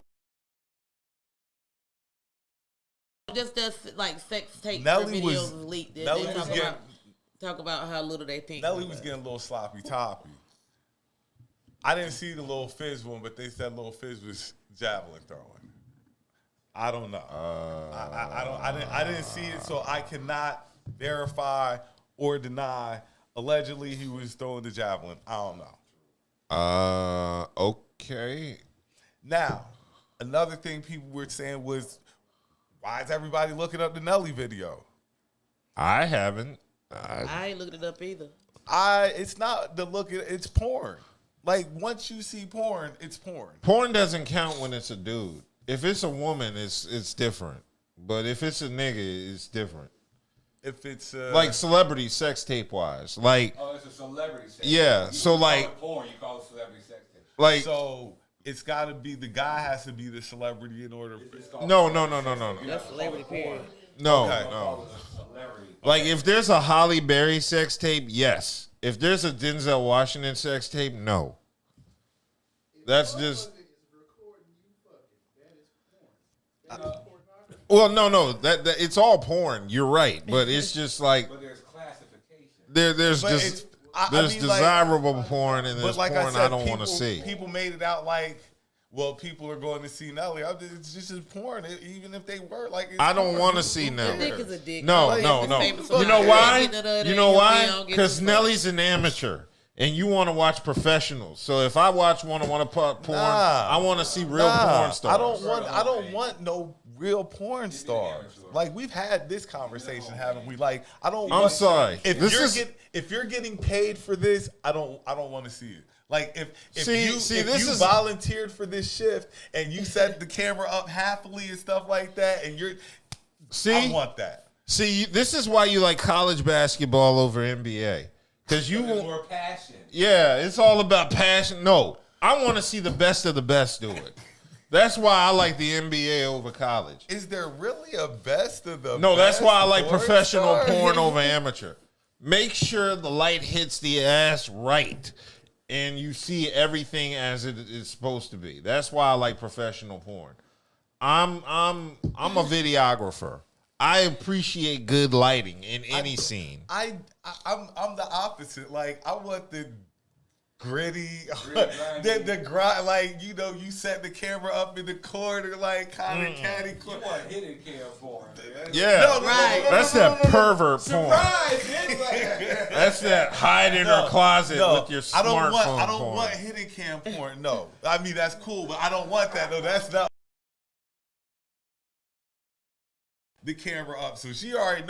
Just that like sex tape Nelly videos was- was leaked. They Nelly was talk about how little they think. Nelly was getting a little sloppy toppy. I didn't see the Little Fizz one, but they said Little Fizz was javelin throwing. I don't know. I didn't see it, so I cannot verify or deny. Allegedly, he was throwing the javelin. I don't know. Okay. Now, another thing people were saying was, why is everybody looking up the Nelly video? I haven't. I ain't looked it up either. It's not the look at it's porn. Like once you see porn, it's porn. Porn doesn't count when it's a dude. If it's a woman, it's different. But if it's a nigga, it's different. If it's Like celebrity sex tape wise. Like, Oh, it's a celebrity sex. Yeah, You so call like- it porn, you call it celebrity sex tape. like so it's got to be the guy has to be the celebrity in order. It's called no. That's celebrity period. No, Okay. no. celebrity. Like if there's a Holly Berry sex tape, yes. If there's a Denzel Washington sex tape, no. That's just. Well, no. That it's all porn. You're right, but it's just like But there's classification. there's But just I there's mean, like- desirable porn and But there's like porn I said, I don't want to people- see. People made it out like, well, people are going to see Nelly. It's just porn, even if they were like. It's I don't porn. want to see Who Nelly. cares? Dick is a dick. No. Like, You know why? You know why? Because Nelly's an amateur. And you want to watch professionals. So if I want to put porn, I want to see real porn stars. I don't want no real porn stars. Like we've had this conversation, haven't we? Like I don't. I'm want, sorry. If This you're is- if you're getting paid for this, I don't want to see it. Like if See, you this you is- volunteered for this shift and you set the camera up happily and stuff like that, and I want that. See, this is why you like college basketball over NBA. Because you There's won't. more passion. Yeah, it's all about passion. No, I want to see the best of the best do it. That's why I like the NBA over college. Is there really a best of the? No, that's best why I like porn professional star? porn over amateur. Make sure the light hits the ass right and you see everything as it is supposed to be. That's why I like professional porn. I'm a videographer. I appreciate good lighting in any scene. I'm the opposite. Like, I want the gritty, the grind. Like, you know, you set the camera up in the corner, like kind of catty You corner. want hidden cam porn. Yeah, Right. That's that pervert porn. Surprise! That's that hide in her closet with your smartphone I don't porn. want hidden cam porn. No, I mean that's cool, but I don't want that. No, that's not the camera up. So she already knows.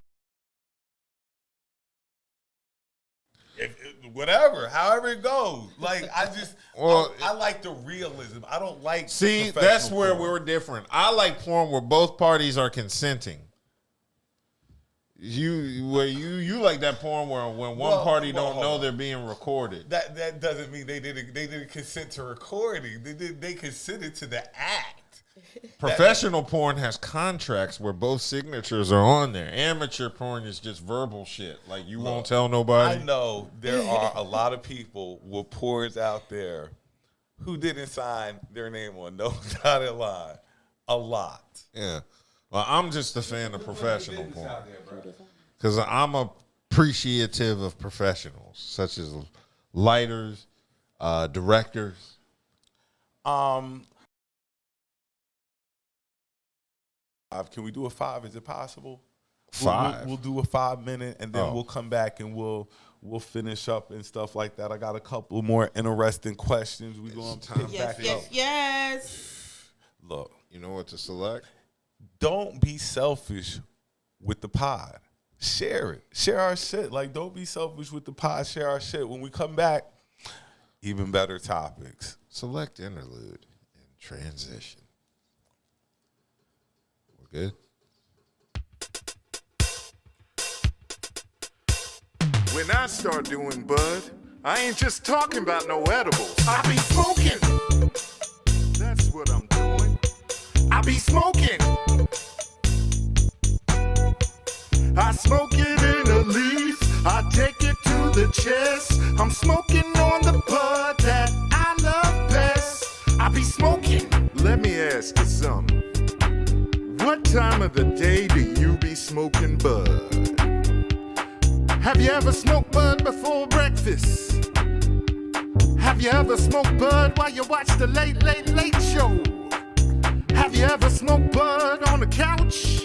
Whatever, however it goes. Like, I just, I like the realism. I don't like. See, professional that's where porn. we're different. I like porn where both parties are consenting. You like that porn where when one party don't know they're being recorded. That doesn't mean they didn't consent to recording. They consented to the act. Professional porn has contracts where both signatures are on there. Amateur porn is just verbal shit. Like, you won't tell nobody. I know there are a lot of people with porns out there who didn't sign their name on no dotted line. A lot. Yeah. Well, I'm just a fan of professional porn. Because I'm appreciative of professionals, such as lighters, directors. Can we do a 5? Is it possible? 5. We'll do a 5 minute, and then Oh. we'll come back and we'll finish up and stuff like that. I got a couple more interesting questions. We're going to pick back up. Yes. Look, You know what to select? don't be selfish with the pod. Share it. Share our shit. Like, don't be selfish with the pod. Share our shit. When we come back, even better topics. Select interlude and transition. We're good? When I start doing bud, I ain't just talking about no edibles. I be smoking. That's what I'm doing. I be smoking. I smoke it in a leaf. I take it to the chest. I'm smoking on the bud that I love best. I be smoking. Let me ask you something. What time of the day do you be smoking bud? Have you ever smoked bud before breakfast? Have you ever smoked bud while you watch the Late Late Late Show? Have you ever smoked bud on the couch?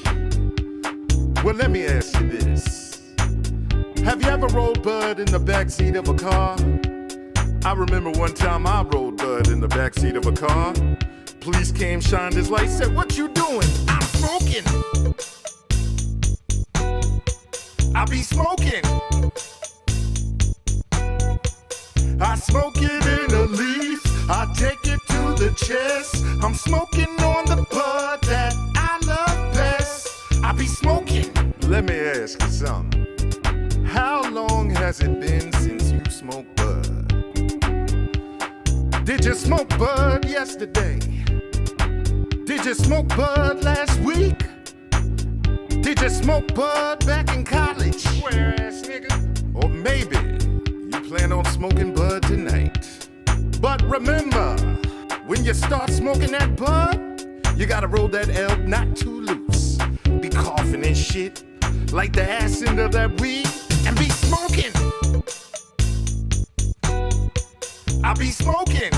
Well, let me ask you this. Have you ever rolled bud in the backseat of a car? I remember one time I rolled bud in the backseat of a car. Police came, shined his light, said, "What you doing?" "I'm smoking." I be smoking. I smoke it in a leaf. I take it to the chest. I'm smoking on the bud that I love best. I be smoking. Let me ask you something. How long has it been since you smoked bud? Did you smoke bud yesterday? Did you smoke bud last week? Did you smoke bud back in college? Square ass nigga. Or maybe you plan on smoking bud tonight. But remember, when you start smoking that bud, you gotta roll that L not too loose. Be coughing and shit like the ass end of that weed and be smoking. I be smoking.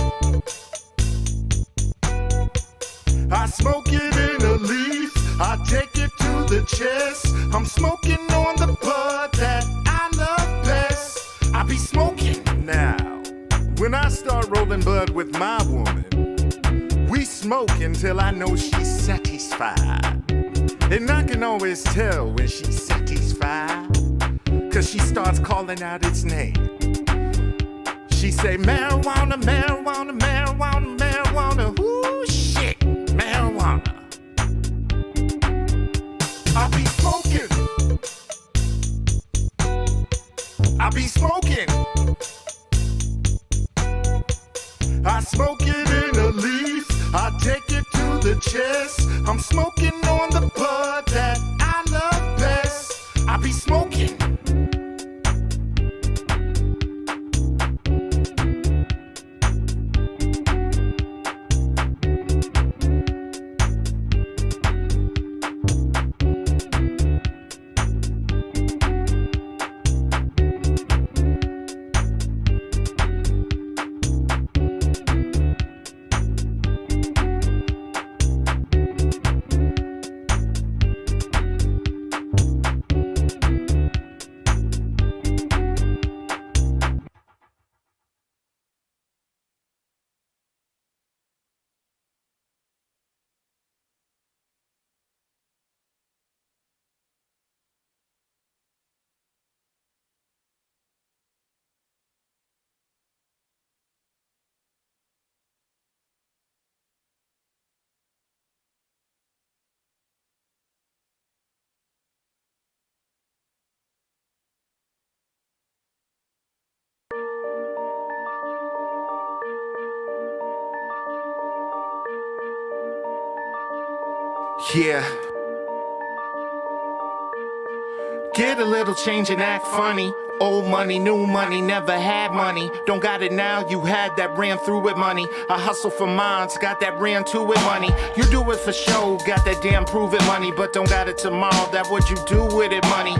I smoke it in a leaf. I take it to the chest. I'm smoking on the bud that I love best. I be smoking. Now, when I start rolling bud with my woman, we smoke until I know she's satisfied. And I can always tell when she's satisfied, 'cause she starts calling out its name. She say, marijuana, marijuana, marijuana, marijuana. Ooh, shit, marijuana. I be smoking. I be smoking. I smoke it in a leaf. I take it to the chest. I'm smoking on the bud that I love best. I be smoking. Yeah. Get a little change and act funny. Old money, new money, never had money. Don't got it now, you had that, ran through with money. I hustle for mines, got that, ran to with money. You do it for show, got that damn prove it money. But don't got it tomorrow, that what you do with it money.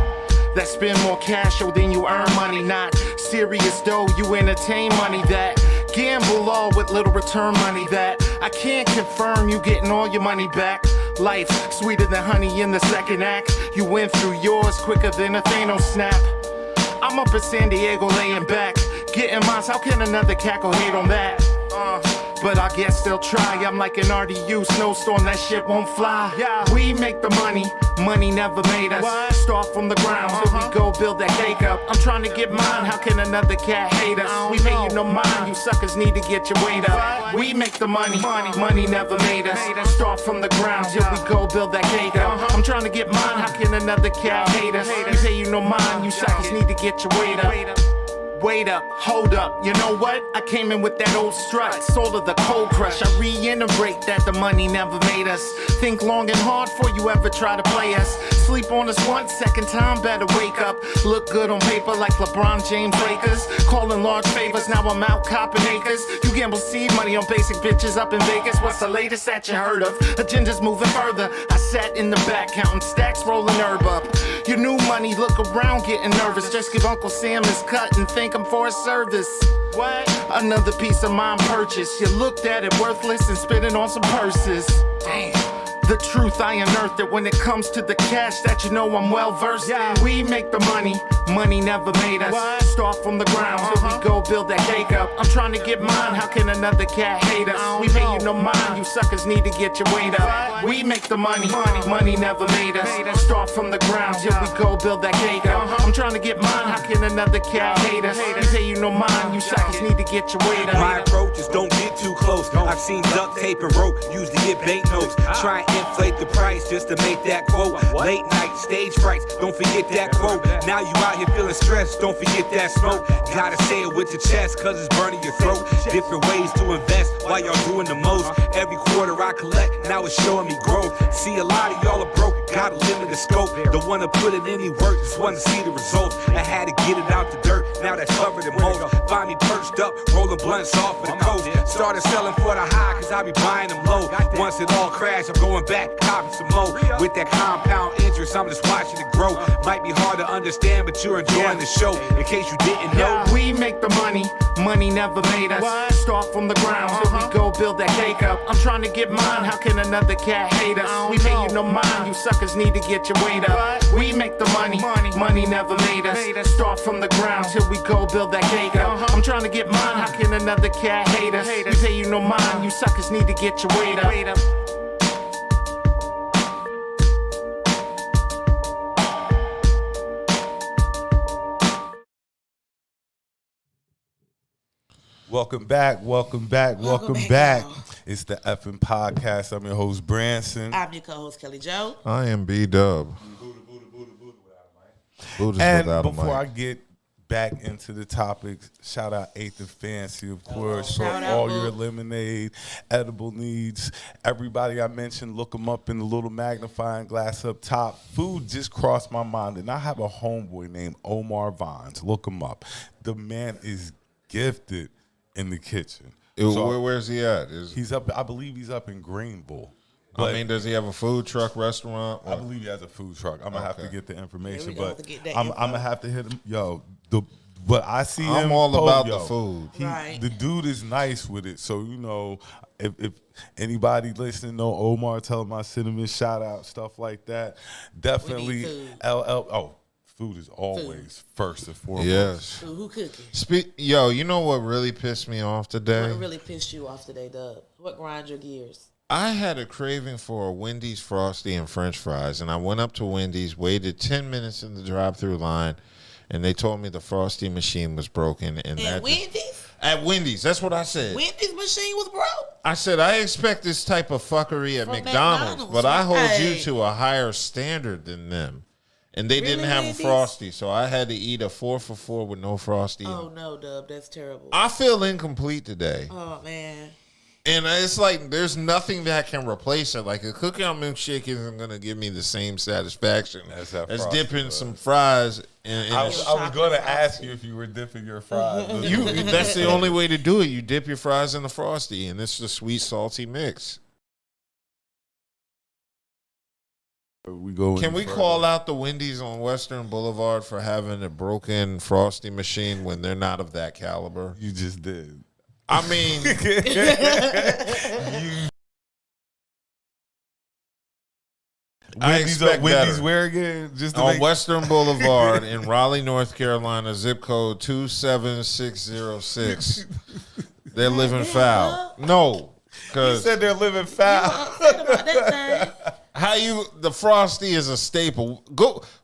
That spend more cash than you earn money. Not serious though, you entertain money. That gamble all with little return money. That I can't confirm you getting all your money back. Life sweeter than honey in the second act. You went through yours quicker than a Thanos snap. I'm up in San Diego laying back, getting mine. How can another cackle hate on that? But I guess they'll try. I'm like an RDU snowstorm, that shit won't fly. We make the money, money never made us. Start from the ground till we go build that cake up. I'm trying to get mine, how can another cat hate us? We pay you no mind, you suckers need to get your weight up. We make the money, money never made us. Start from the ground till we go build that cake up. I'm trying to get mine, how can another cat hate us? We pay you no mind, you suckers need to get your weight up. Wait up, hold up, you know what? I came in with that old strut, soul of the cold crush. I reiterate that the money never made us. Think long and hard before you ever try to play us. Sleep on us one second time, better wake up. Look good on paper like LeBron James Lakers. Calling large favors, now I'm out copping acres. You gamble seed money on basic bitches up in Vegas. What's the latest that you heard of? Agenda's moving further. I sat in the back counting stacks, rolling herb up. Your new money, look around getting nervous. Just give Uncle Sam his cut and thank him for his service. What? Another piece of mine purchase. You looked at it worthless and spitting on some purses. Damn. The truth, I unearthed it when it comes to the cash that you know I'm well versed in. We make the money, money never made us. Start from the ground till we go build that cake up. I'm trying to get mine, how can another cat hate us? We pay you no mind, you suckers need to get your weight up. We make the money, money never made us. Start from the ground till we go build that cake up. I'm trying to get mine, how can another cat hate us? We pay you no mind, you suckers need to get your weight up. My approach is don't get too close. I've seen duct tape and rope used to get banknotes. Try and inflate the price just to make that quote. Late night stage frights, don't forget that quote. Now you out here feeling stressed, don't forget that smoke. Gotta say it with your chest, cause it's burning your throat. Different ways to invest while y'all doing the most. Every quarter I collect, now it's showing me growth. See a lot of y'all are broke, gotta limit the scope. Don't wanna put in any work, just wanna see the results. I had to get it out the dirt, now that's covered in mold. Find me perched up, rolling blunts off of the coast. Started selling for the high, cause I be buying them low. Once it all crashed, I'm going back, copy some more. With that compound interest, I'm just watching it grow. Might be hard to understand, but you're enjoying the show. In case you didn't know, we make the money, money never made us. Start from the ground till we go build that cake up. I'm trying to get mine, how can another cat hate us? We pay you no mind, you suckers need to get your weight up. We make the money, money never made us. Start from the ground till we go build that cake up. I'm trying to get mine, how can another cat hate us? We pay you no mind, you suckers need to get your weight up. Welcome back. Welcome back, y'all. It's the effing podcast. I'm your host, Branson. I'm your co-host, Kelli Jo. I am B.D.U.B. Buddha's And without a before mic. I get back into the topics, shout out 8th and Fancy, of course, for Shout out, all boo. your lemonade, edible needs. Everybody I mentioned, look them up in the little magnifying glass up top. Food just crossed my mind, and I have a homeboy named Omar Vines. Look him up. The man is gifted in the kitchen. Where's he at? He's up. I believe he's up in Greenville. I mean, does he have a food truck restaurant? I believe he has a food truck. I'm gonna have to get the information, Yeah, we but gonna get that I'm info. gonna have to hit him. Yo, but I see him. I'm all about yo, the food. Right. The dude is nice with it. So if anybody listening know Omar, tell him I sent him a shout out, stuff like that. Definitely food. Food is always first and foremost. Yes. So who cooking? You know what really pissed me off today? What really pissed you off today, Dub? What grinds your gears? I had a craving for a Wendy's Frosty and French fries, and I went up to Wendy's, waited 10 minutes in the drive-through line, and they told me the Frosty machine was broken. And At Wendy's? At Wendy's, that's what I said. Wendy's machine was broke? I said, I expect this type of fuckery at From McDonald's, McDonald's, but I hold you right. to a higher standard than them. And they didn't Really, have Wendy's? a Frosty, so I had to eat a 4 for $4 with no Frosty. Oh, no, Dub. That's terrible. I feel incomplete today. Oh, man. And it's like there's nothing that can replace it. Like a cookout milkshake isn't gonna give me the same satisfaction as dipping some fries. I was going to ask you if you were dipping your fries. That's the only way to do it. You dip your fries in the Frosty, and it's the sweet salty mix. Can we call out the Wendy's on Western Boulevard for having a broken Frosty machine when they're not of that caliber? You just did. I mean, Wendy's where again? Just on Western Boulevard in Raleigh, North Carolina, zip code 27606. They're living foul. No, because said they're living foul. The Frosty is a staple.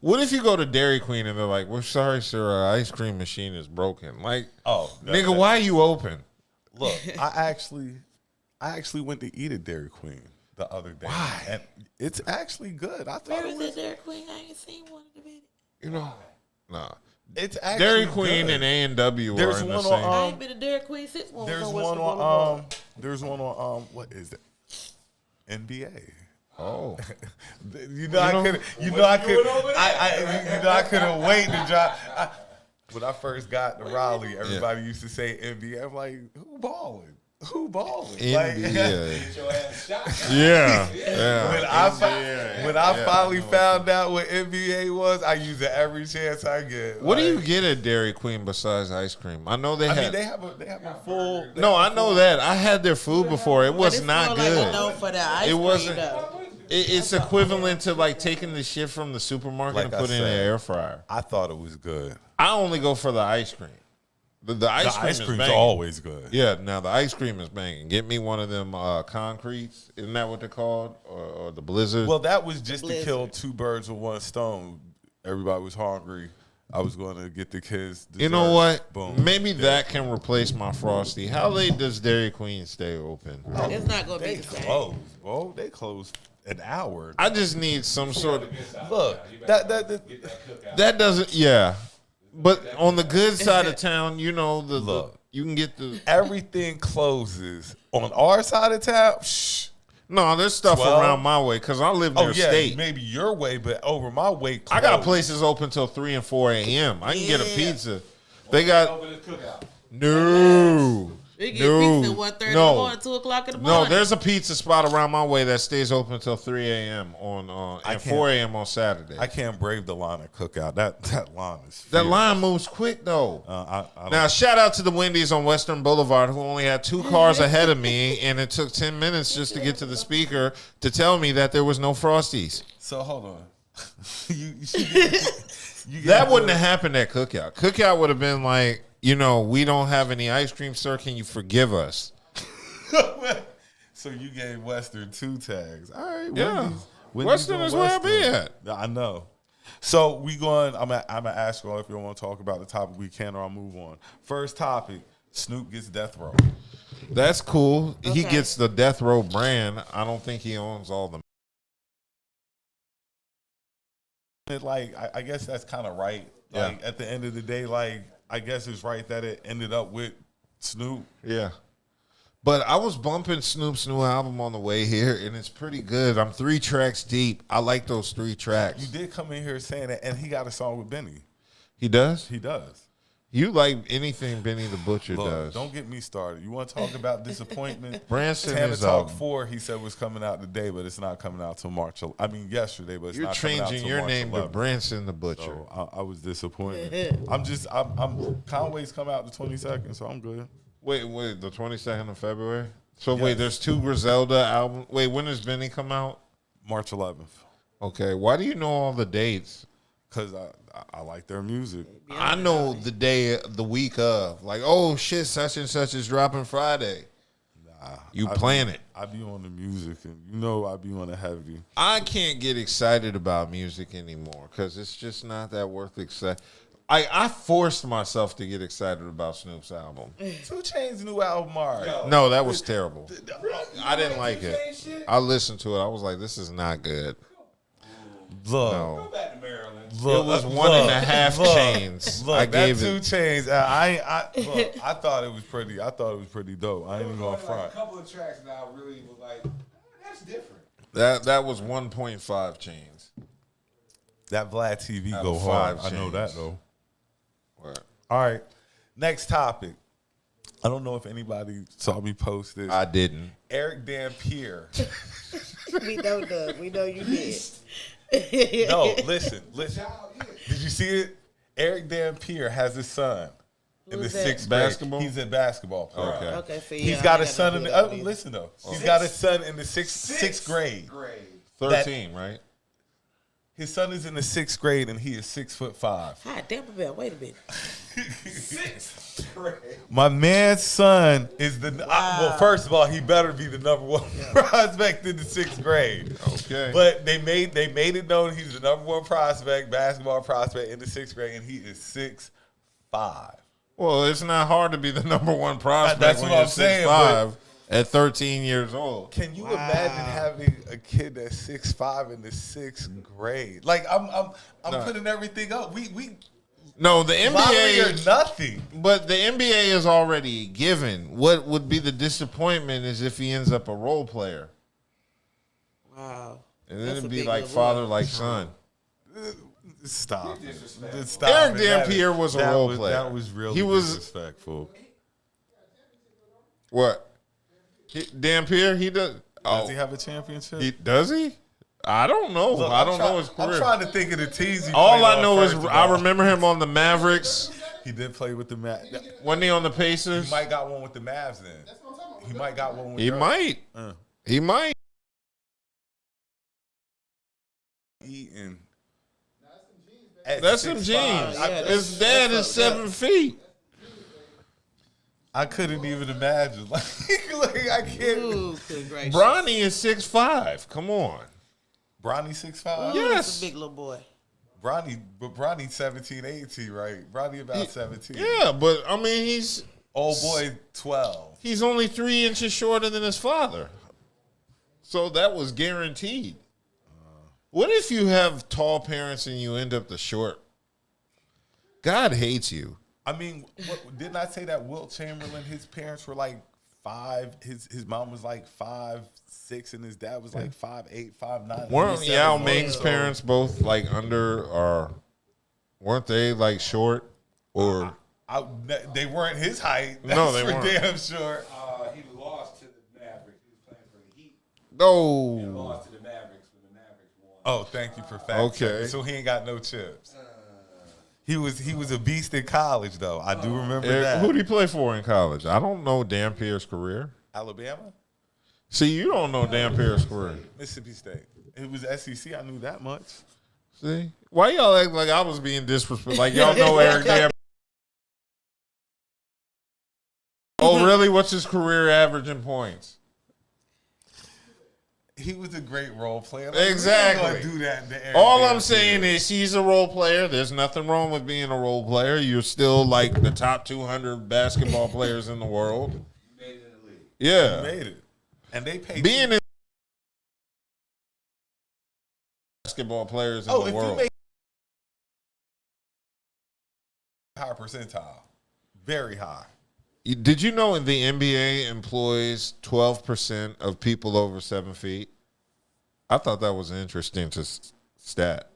What if you go to Dairy Queen and they're like, "We're sorry, sir, our ice cream machine is broken." Like, nigga, why are you open? Look, I actually went to eat at Dairy Queen the other day. Why? And it's actually good. I thought Where is it, Dairy Queen? I ain't seen one in a minute. You know, nah. It's actually Dairy Queen good. and A&W are in the same. I ain't been to Dairy Queen since one. There's one on what is it? NBA. Oh, I couldn't wait to drop. When I first got to Raleigh, everybody used to say NBA. I'm like, who balling? Who balling? NBA. When I finally found out what NBA was, I use it every chance I get. What do you get at Dairy Queen besides ice cream? I know they have a full. I know that. I had their food before. It was not good. It wasn't. It's equivalent to like taking the shit from the supermarket and putting it in an air fryer. I thought it was good. I only go for the ice cream. The ice cream's always good. Yeah, now the ice cream is banging. Get me one of them concretes. Isn't that what they're called? Or the Blizzard? Well, that was just to kill two birds with one stone. Everybody was hungry. I was going to get the kids dessert. You know what? Boom. Maybe that can replace my Frosty. How late does Dairy Queen stay open? It's not going to be the same. Close, bro. They close an hour. I just need some sort of look. That doesn't. Yeah, but on the good side of town, you know you can get the everything closes on our side of town. Shh. No, there's stuff around my way because I live near state. Maybe your way, but over my way. I got places open till 3 and 4 a.m. I can get a pizza. They got no. We get pizza at 1:30 in the morning, 2 o'clock in the morning. No, there's a pizza spot around my way that stays open until 3 a.m. and 4 a.m. on Saturday. I can't brave the line at Cookout. That line is fierce. That line moves quick though. Now shout out to the Wendy's on Western Boulevard who only had 2 cars ahead of me, and it took 10 minutes just to get to the speaker to tell me that there was no Frosties. So hold on. That wouldn't have happened at Cookout. Cookout would have been like, we don't have any ice cream, sir. Can you forgive us? So you gave Western 2 tags. All right. Yeah. Western is where I be at. I know. So we going, I'm going to ask you all if you want to talk about the topic we can, or I'll move on. First topic, Snoop gets death row. That's cool. Okay. He gets the death row brand. I don't think he owns all the. Like, I guess that's kind of right. Like, at the end of the day, like, I guess it's right that it ended up with Snoop. Yeah. But I was bumping Snoop's new album on the way here, and it's pretty good. I'm 3 tracks deep. I like those 3 tracks. You did come in here saying that, and he got a song with Benny. He does? He does. You like anything Benny the Butcher does. Don't get me started. You want to talk about disappointment? Branson Tana is Talk 4, he said was coming out today, but it's not coming out till March. Yesterday, but it's not coming out till March 11th. You're changing your name to Branson the Butcher. So I was disappointed. I'm Conway's come out the 22nd, so I'm good. Wait, the 22nd of February? So wait, there's 2 Griselda albums. Wait, when does Benny come out? March 11th. Okay, why do you know all the dates? Because I like their music. I know the week of. Like, oh shit, such and such is dropping Friday. Nah. You plan it. I be on the music, and I be on the heavy. I can't get excited about music anymore because it's just not that worth excited. I forced myself to get excited about Snoop's album. 2 Chainz's new album, alright. No, that was terrible. I didn't like it. I listened to it. I was like, this is not good. Look, no. Look, it was 1.5 chains. Look, I that gave 2 it. chains. I thought it was pretty. I thought it was pretty dope. I ain't even gonna Like front. a couple of tracks now really was like, that's different. That was 1.5 chains. That Vlad TV Out go of hard. 5 I know that chains. though. What? All right, next topic. I don't know if anybody saw me post this. I didn't. Eric Dampier. We know, Doug. We know you did. No, listen. Did you see it? Eric Dampier has a son in the Who's that? 6th grade. Basketball? He's a basketball player. Okay. Okay, so yeah, He's got I a got son no in clue the. about this. Listen though, he's got a son in the sixth grade. Grade. 13, right? His son is in the 6th grade and he is 6'5". Hi, damn it, wait a minute. 6th grade. My man's son is well, first of all, he better be the number 1 prospect in the 6th grade. Okay. But they made it known he's the number 1 prospect, basketball prospect in the 6th grade, and he is 6'5". Well, it's not hard to be the number 1 prospect That's when what you're I'm saying, 6'5" at 13 years old. Can you imagine having a kid that's 6'5" in the 6th grade? Like I'm No. putting everything up. We No, the lottery or NBA, nothing. but the NBA is already given. What would be the disappointment is if he ends up a role player. Wow. And then That's it'd a be big like reward. father, like son. Stop. Disrespectful. Stop Eric it. Dampier was a That role player. That was really He was- disrespectful. What? Dampier, he does. Does he have a championship? Does he? I don't know. Look, I don't know his I'm career. trying to think of the teams. He All played I on know is first of I all. remember him on the Mavericks. He did play with the Mavs. Wasn't he on the He Pacers? might got one with the Mavs then. He might got one with He Dirk. might. He might. Eating. That's some jeans. His dad is 7 feet. I couldn't even imagine. Like I can't. Ooh, good gracious. Bronny is 6'5". Come on. Bronny 6'5". Ooh, Yes. that's a big little boy. Bronny 17, 18, right? Bronny about 17. Yeah, but I mean he's Old boy 12. he's only 3 inches shorter than his father. So that was guaranteed. What if you have tall parents and you end up the short? God hates you. I mean, didn't I say that Wilt Chamberlain, his parents were like 5, his mom was like 5'6", and his dad was like 5'8", 5'9". Weren't Yao Ming's parents both like under or weren't they like short or They weren't his height. That's No, they for weren't. damn sure. He lost to the Mavericks. He was playing for the Heat. no? Lost to the Mavericks when the Mavericks won. Oh, thank you for fact Okay. checking. So he ain't got no chips. He was a beast in college though. I do remember that. Who did he play for in college? I don't know Dampier's career. Alabama, See, you don't know Dampier's career. Mississippi State. It was SEC. I knew that much. See, why y'all act like I was being disrespectful? Like y'all know Eric Dampier. Oh, really? What's his career average in points? He was a great role player. Exactly. We ain't gonna do that to Eric All I'm Dampier. saying is he's a role player. There's nothing wrong with being a role player. You're still like the top 200 basketball players in the world. Made it in the league. Yeah. He made it, and they paid. Being in basketball players in the if you world. make high percentile, very high. Did you know the NBA employs 12% of people over 7 feet? I thought that was an interesting stat.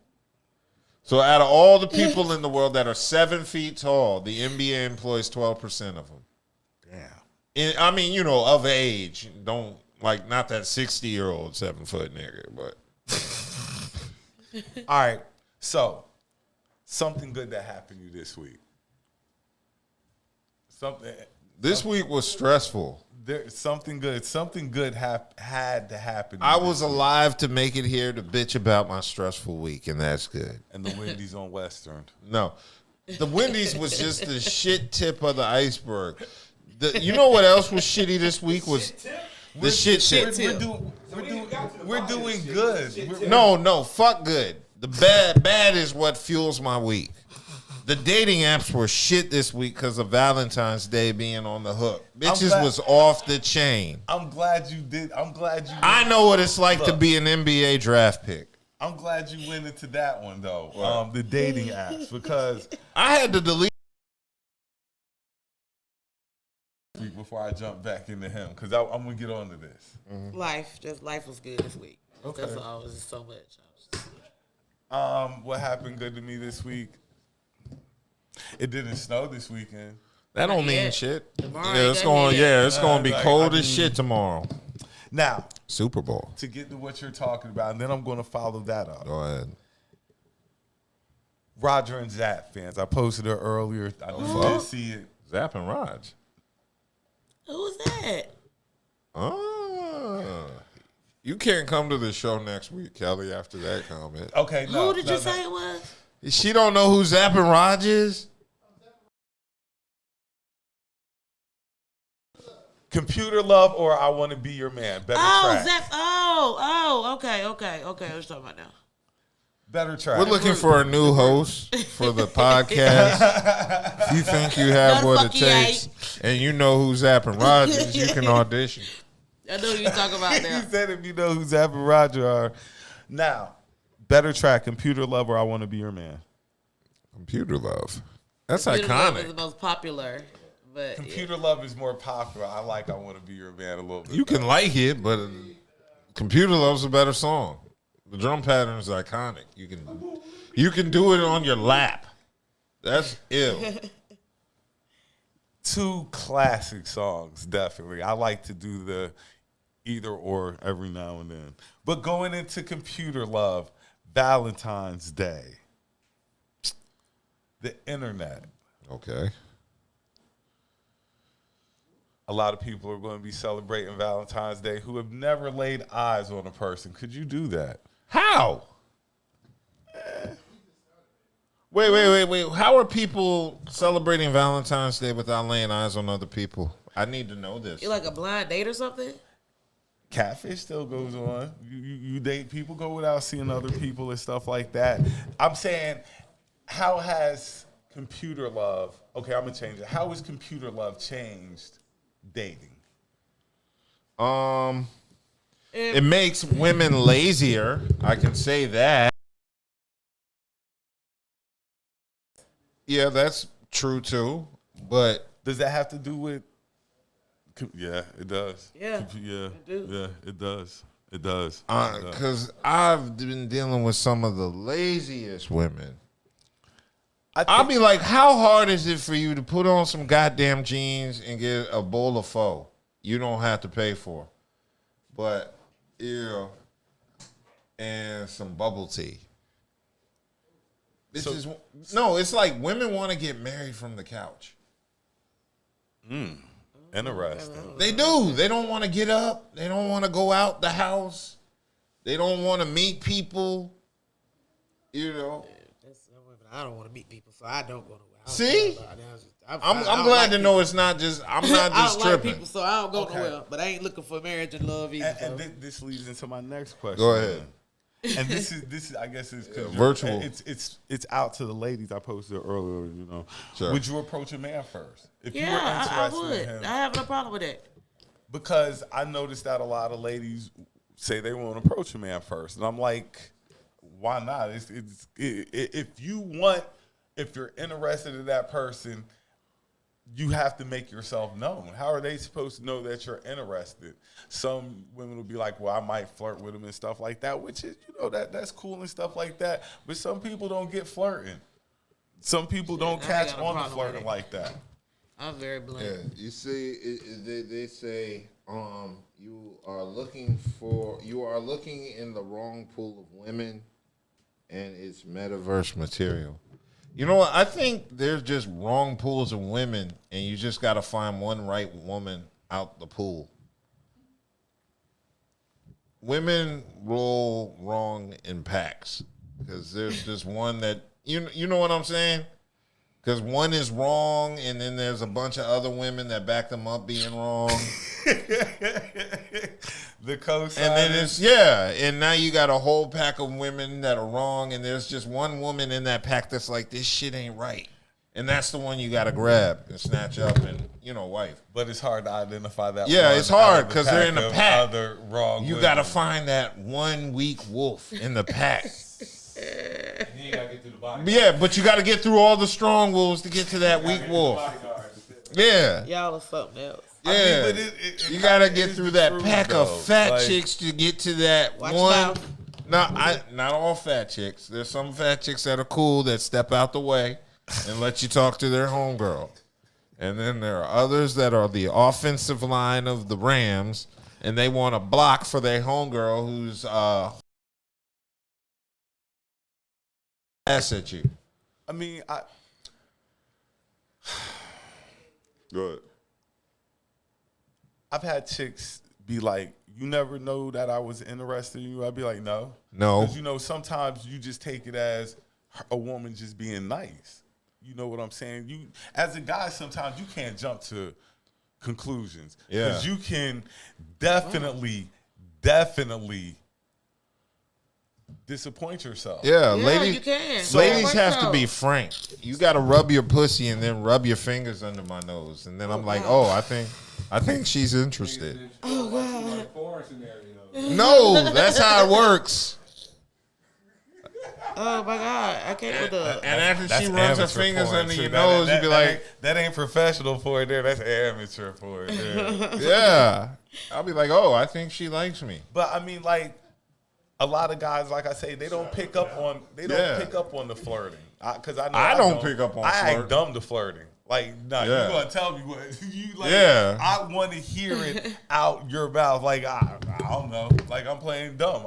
So out of all the people in the world that are 7 feet tall, the NBA employs 12% of them. Damn. I mean, you know, of age. Don't, like, not that 60-year-old 7 foot nigga, but. All right. So, something good that happened to you this week. This week was stressful. Something good had to happen. I was alive to make it here to bitch about my stressful week, and that's good. And the Wendy's on Western. No. The Wendy's was just the shit tip of the iceberg. You know what else was shitty this week was the shit tip. We're doing good. No, fuck good. The bad is what fuels my week. The dating apps were shit this week because of Valentine's Day being on the hook. Bitches was off the chain. I'm glad you did. I'm glad you. I know what it's like to be an NBA draft pick. I'm glad you went into that one though. The dating apps, because I had to delete. before I jump back into him, because I'm gonna get on to this. Life was good this week. Okay. That's all. It was just so much. What happened good to me this week? It didn't snow this weekend. That don't mean yet. shit. Tomorrow Yeah, ain't it's that going. yet. Yeah, it's going to be Like, cold I as mean- shit tomorrow. Now, Super Bowl. to get to what you're talking about, and then I'm going to follow that up. Go ahead. Roger and Zap fans. I posted it earlier. I know you didn't see it. Zap and Raj. Who's that? You can't come to the show next week, Kelly, after that comment. Okay, no. Who did you say it was? She don't know who Zap and Raj is? Computer Love or I Want to Be Your Man. Better track. Zap. Okay. What you talking about now? Better track. We're looking for a new host for the podcast. If you think you have No, what fuck it you takes and you know who Zap and Raj is, you can audition. I know who you talking about now. You said if you know who Zap and Roger are. Now, better track, Computer Love or I Want to Be Your Man. Computer Love. That's Computer Love is iconic. the most popular, but Computer Love is more popular. I like I Want to Be Your Man a little bit. You can like it, but Computer Love's a better song. The drum pattern is iconic. You can do it on your lap. That's ill. Two classic songs, definitely. I like to do the either or every now and then. But going into Computer Love, Valentine's Day, the internet. Okay. A lot of people are going to be celebrating Valentine's Day who have never laid eyes on a person. Could you do that? How? Wait. How are people celebrating Valentine's Day without laying eyes on other people? I need to know this. you like a blind date or something? Catfish still goes on. You date people, go without seeing other people and stuff like that. I'm saying, how has Computer Love, okay, I'm going to change it. How has Computer Love changed dating? It makes women lazier. I can say that. Yeah, that's true too. But Does that have to do with? Yeah, it does. Yeah, Yeah, it do. yeah, it does. It does. because I've been dealing with some of the laziest women. I'll be like, how hard is it for you to put on some goddamn jeans and get a bowl of pho? You don't have to pay for, but and some bubble tea. It's like women want to get married from the couch. Interesting. They do. They don't want to get up. They don't want to go out the house. They don't want to meet people. I don't want to meet people, so I don't go nowhere. See? I'm don't glad like to know it's not just. I'm not I just don't like tripping. people, so I don't go Okay. nowhere. But I ain't looking for marriage and love either. And so. this leads into my next question. Go ahead. And this is I guess it's virtual. It's out to the ladies. I posted earlier. Sure. Would you approach a man first if you were Yeah, I interested would. in him? I have no problem with that. Because I noticed that a lot of ladies say they won't approach a man first, and I'm like, why not? If you're interested in that person, you have to make yourself known. How are they supposed to know that you're interested? Some women will be like, well, I might flirt with him and stuff like that, which is, that's cool and stuff like that. But some people don't get flirting. Some people don't I catch got a on to problem with flirting it. like that. I'm very blunt. Yeah, you see, they say you are looking in the wrong pool of women, and it's metaverse material. You know what? I think there's just wrong pools of women, and you just got to find one right woman out the pool. Women roll wrong in packs because there's just one that you know what I'm saying. Because one is wrong, and then there's a bunch of other women that back them up being wrong. The cosign. And then and now you got a whole pack of women that are wrong, and there's just one woman in that pack that's like, this shit ain't right. And that's the one you got to grab and snatch up and, wife. But it's hard to identify that. Yeah, one it's hard out of because they're in the of pack. Other wrong. You got to find that one weak wolf in the pack. And then you gotta get through the body. Yeah, but you got to get through all the strong wolves to get to that weak wolf. Yeah. Y'all are something else. Yeah. I mean, but you got to get through that truth, pack though. of fat Like- chicks to get to that Watch one. out. No, not all fat chicks. There's some fat chicks that are cool that step out the way and let you talk to their homegirl. And then there are others that are the offensive line of the Rams, and they want to block for their homegirl who's ass at you. I mean, Good. I've had chicks be like, "You never know that I was interested in you." I'd be like, "No, No. because sometimes you just take it as a woman just being nice. You know what I'm saying? You, as a guy, sometimes you can't jump to conclusions. Yeah. Because you can definitely disappoint yourself. Yeah, Yeah, ladies. you can. Ladies Yeah, have to be frank. You got to rub your pussy and then rub your fingers under my nose, and then I'm like, oh, I think she's interested. Oh God. Foreign scenario. No, that's how it works. Oh my God, I can't with the. And after That's she runs her amateur fingers porn, under too. your That- nose, that- you be that like, ain't- that ain't professional for it there. That's amateur for it there. yeah. I'll be like, oh, I think she likes me. But I mean, like, a lot of guys, like I say, they don't pick up on the flirting. Because I don't pick up on I flirting. act dumb to flirting. Like, nah, Yeah. you gonna tell me what you like? Yeah. I want to hear it out your mouth. Like, I don't know. Like, I'm playing dumb.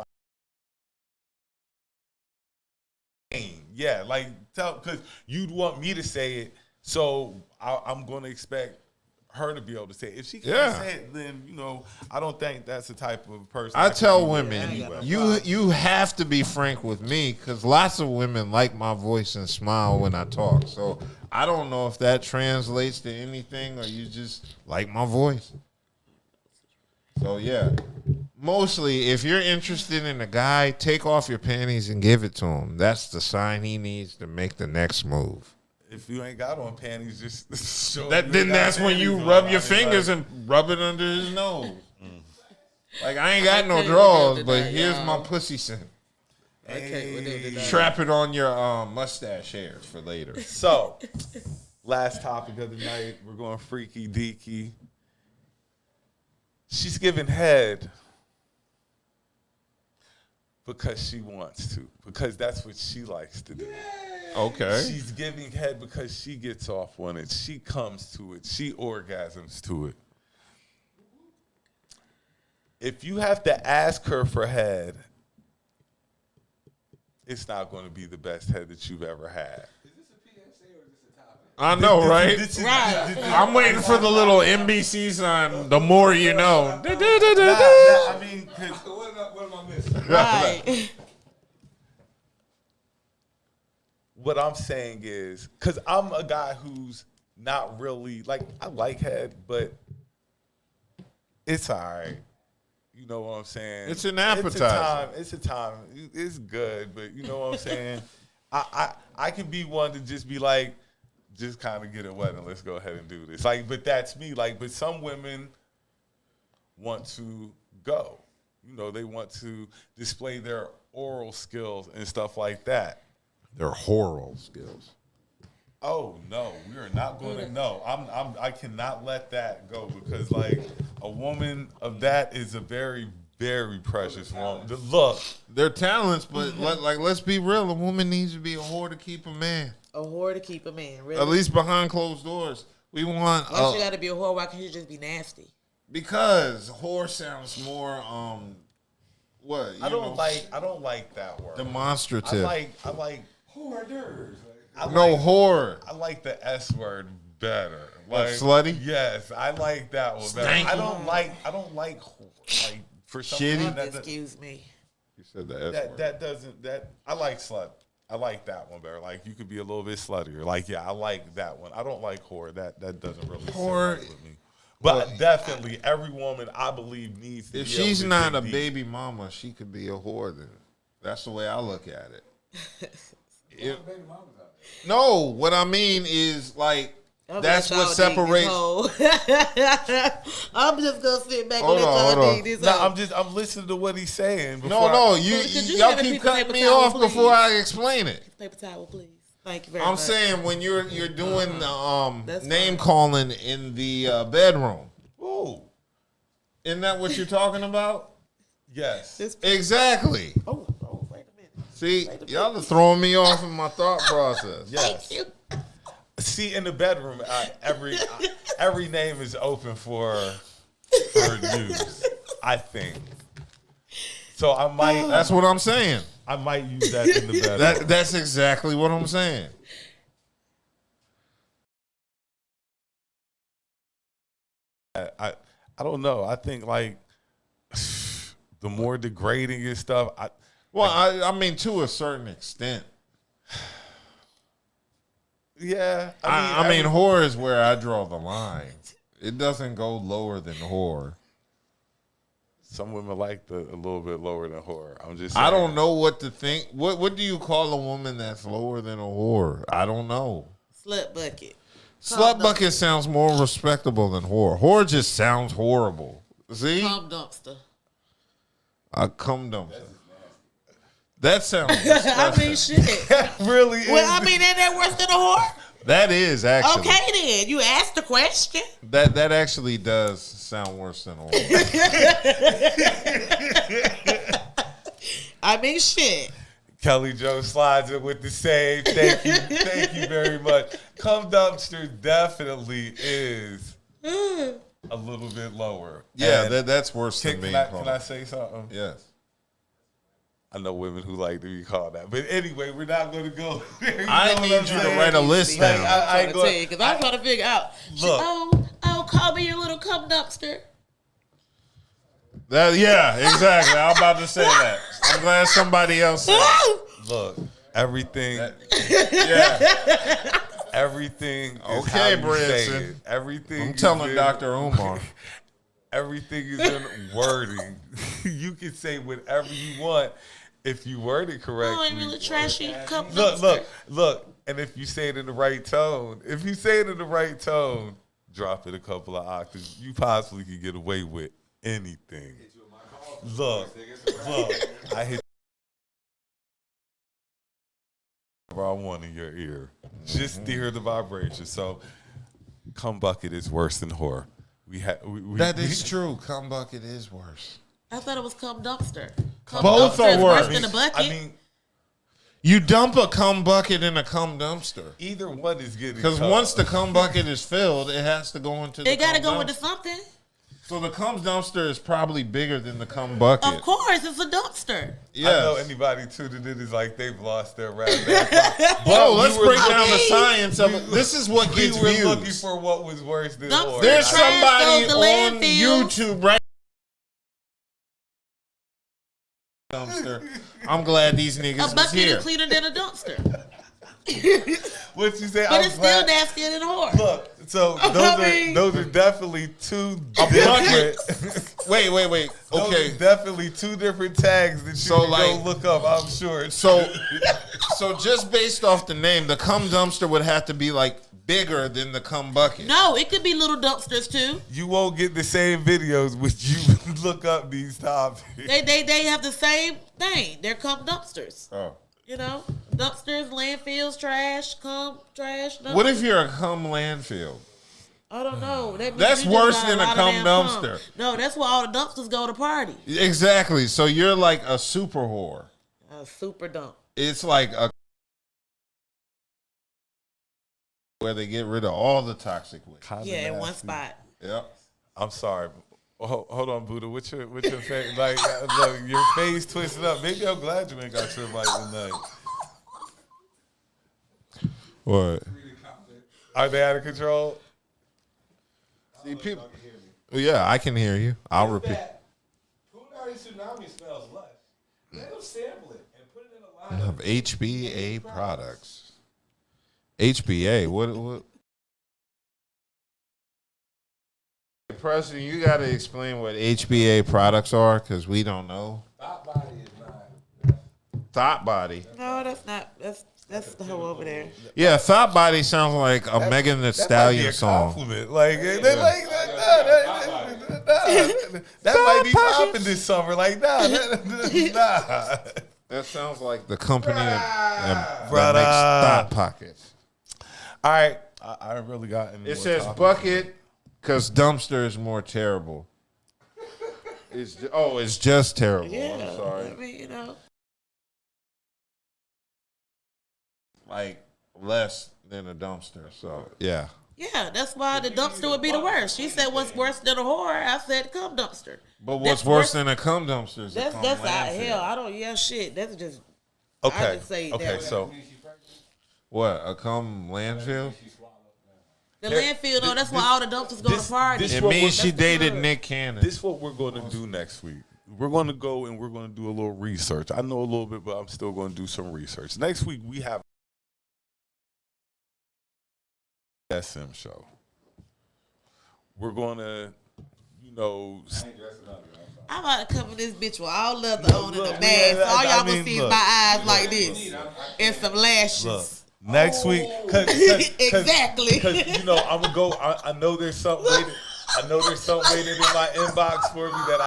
Yeah, like, because you'd want me to say it, so I'm going to expect her to be able to say it. If she can't Yeah. say it, then, I don't think that's the type of person. I can tell be with women, anyway. you have to be frank with me because lots of women like my voice and smile when I talk. So I don't know if that translates to anything or you just like my voice. So yeah, mostly if you're interested in a guy, take off your panties and give it to him. That's the sign he needs to make the next move. If you ain't got on panties, just show Then that's when you rub your fingers and rub it under his nose. Like I ain't got no drawers, but here's my pussy scent. Okay, with them tonight. Trap it on your mustache hairs for later. So, last topic of the night, we're going freaky deaky. She's giving head because she wants to, because that's what she likes to do. Okay. She's giving head because she gets off on it. She comes to it. She orgasms to it. If you have to ask her for head, it's not going to be the best head that you've ever had. Is this a PSA or is this a topic? I know, right? Right. I'm waiting for the little NBC sign. The more you know. I mean, 'cause What am I missing? Right. what I'm saying is, because I'm a guy who's not really, like, I like head, but it's all right. You know what I'm saying? It's an appetizer. It's a time. It's good, but you know what I'm saying? I can be one to just be like, just kind of get it wet and let's go ahead and do this. Like, but that's me. Like, but some women want to go. They want to display their oral skills and stuff like that. They're horrible skills. Oh no, we are not going to. No, I cannot let that go because like a woman of that is a very, very precious woman. Look, They're talents, but let's be real. A woman needs to be a whore to keep a man. A whore to keep a man. Really? At least behind closed doors. We want Why she got to be a whore? Why can't she just be nasty? because whore sounds more what I don't like that word. demonstrative. I like Hoarders. no whore. I like the S word better. What, Like slutty? Yes, I like that one better. Stanky? I don't like whore. Like for some Shitty? reason that Excuse me. You said the S word. that doesn't I like slut. I like that one better. Like you could be a little bit sluttier. Like yeah, I like that one. I don't like whore. That doesn't really Whore- sit right with me. But definitely, every woman I believe needs to. If be able she's to not dig a deep. baby mama, she could be a whore. Then that's the way I look at it. Baby mama's out No, what I mean is like that's what separates. I'm just gonna sit back Hold and on, let hold y'all on. dig this No, out. I'm listening to what he's saying. No, Could you y'all have a keep piece of cutting paper me towel, off please? before I explain it. Paper towel, please. Thank you very I'm much. saying when you're doing That's name fine. calling in the bedroom, Ooh, isn't that what you're talking about? yes. Exactly. Oh, wait a minute. See, y'all are throwing me off in my thought process. Yes. Thank you. See, in the bedroom, every name is open for use. I think. So I might. That's what I'm saying. I might use that in the bedroom. That's exactly what I'm saying. I don't know. I think like the more degrading and stuff. I mean to a certain extent. Yeah. I mean, whore is where I draw the line. It doesn't go lower than whore. Some women like a little bit lower than whore. I'm just saying. I don't know what to think. What do you call a woman that's lower than a whore? I don't know. Slut bucket. Slut bucket sounds more respectable than whore. Whore just sounds horrible. See? Cum dumpster. A cum dumpster. That sounds I mean, disgusting. shit. really. Well, I mean, ain't that worse than a whore? That is actually. Okay, then. You asked the question. That actually does sound worse than a whore. I mean, shit. Kelli Jo slides it with the save. Thank you very much. Cum dumpster definitely is a little bit lower. Yeah, And that's worse than being can called. I say something? Yes. I know women who like to be called that, but anyway, we're not going to go there. I know need what I'm you to saying? write a list Like, down. I I'm trying because I'm trying to figure out. Look. Oh, call me your little cum dumpster. Yeah, exactly. I'm about to say that. I'm glad somebody else said it. Look, everything. Yeah. Everything. Is Okay, how you say Branson. it. Everything. I'm is telling in- Dr. Umar. Everything is in wording. You can say whatever you want if you word it Oh, correctly. ain't really trashy cum dumpster. Look. And if you say it in the right tone, drop it a couple of octaves. You possibly could get away with anything. Look. I hit whatever I want in your ear. Just to hear the vibration. So, cum bucket is worse than whore. That is true. Cum bucket is worse. I thought it was cum dumpster. Cum Both dumpster are is worse. than a bucket. I mean, You dump a cum bucket in a cum dumpster. either one is getting Because cut. once the cum bucket is filled, it has to go into the it got to cum go into dumpster. something. So the cum dumpster is probably bigger than the cum bucket. Of course, it's a dumpster. I know Yes. anybody tuned in is like they've lost their rap. Bro, let's we were break down the looking- science of it. This is what We gets were looking views. for what was worse than Dumpster whore. There's trash somebody goes to on landfills. YouTube right dumpster. I'm glad these niggas A was bucket here. is cleaner than a dumpster. What you say? But I'm it's glad- still nastier than a whore. Look, so those are definitely two bucket. different. Wait. Those Okay. are definitely two different tags that you So, can like- go look up. I'm sure. So just based off the name, the cum dumpster would have to be like bigger than the cum bucket. No, it could be little dumpsters too. You won't get the same videos when you look up these topics. They have the same thing. They're cum dumpsters. Oh. You know, dumpsters, landfills, trash, cum, trash. Dumpsters. What if you're a cum landfill? I don't know. That means That's you just worse got than a lot of cum damn dumpster. No, that's where all the dumpsters go to party. Exactly. So you're like a super whore. A super dump. It's like a where they get rid of all the toxic waste. Yeah, in one spot. Yep. I'm sorry. Hold on, Buddha. What's your face? Like, look, your face twisted up. Maybe I'm glad you ain't got your mic tonight. What? Are they out of control? See, people. Yeah, I can hear you. I'll repeat. Punari Tsunami smells less. Let them sample it and put it in a line. Of HBA products. HBA. What? Preston, you got to explain what HBA products are because we don't know. Thought body is not. Thought body. No, that's not. That's That's the hoe over there. Yeah, Thought Body sounds like a Megan Thee Stallion song. Compliment. Like, they like that might be popping this summer. Like, nah. That sounds like the company that makes Brother. Thought Pockets. All right, I really got any It more says topics. bucket because dumpster is more terrible. It's just terrible. Yeah. I'm sorry. I mean, you know. Like less than a dumpster. So yeah. Yeah, that's why the dumpster would be the worst. She said, "What's worse than a whore?" I said, "Cum dumpster." But what's worse than a cum dumpster is a cum That's landfill. hell. I don't. Yeah, shit. That's just. Okay. I just say Okay. that. So What, a cum landfill? The landfill, though. That's why all the dumpsters go to parties. It what means she that's the dated word. Nick Cannon. this is what we're going to do next week. We're going to go and we're going to do a little research. I know a little bit, but I'm still going to do some research. Next week we have a SM show. We're going to, I'm about to cover this bitch with all leather on and look, a mask. yeah, All I y'all mean, gonna see is look. my eyes like this and some lashes. look. Next week, Exactly. Because I'm gonna go. I know there's something waiting. I know there's something waiting in my inbox for me that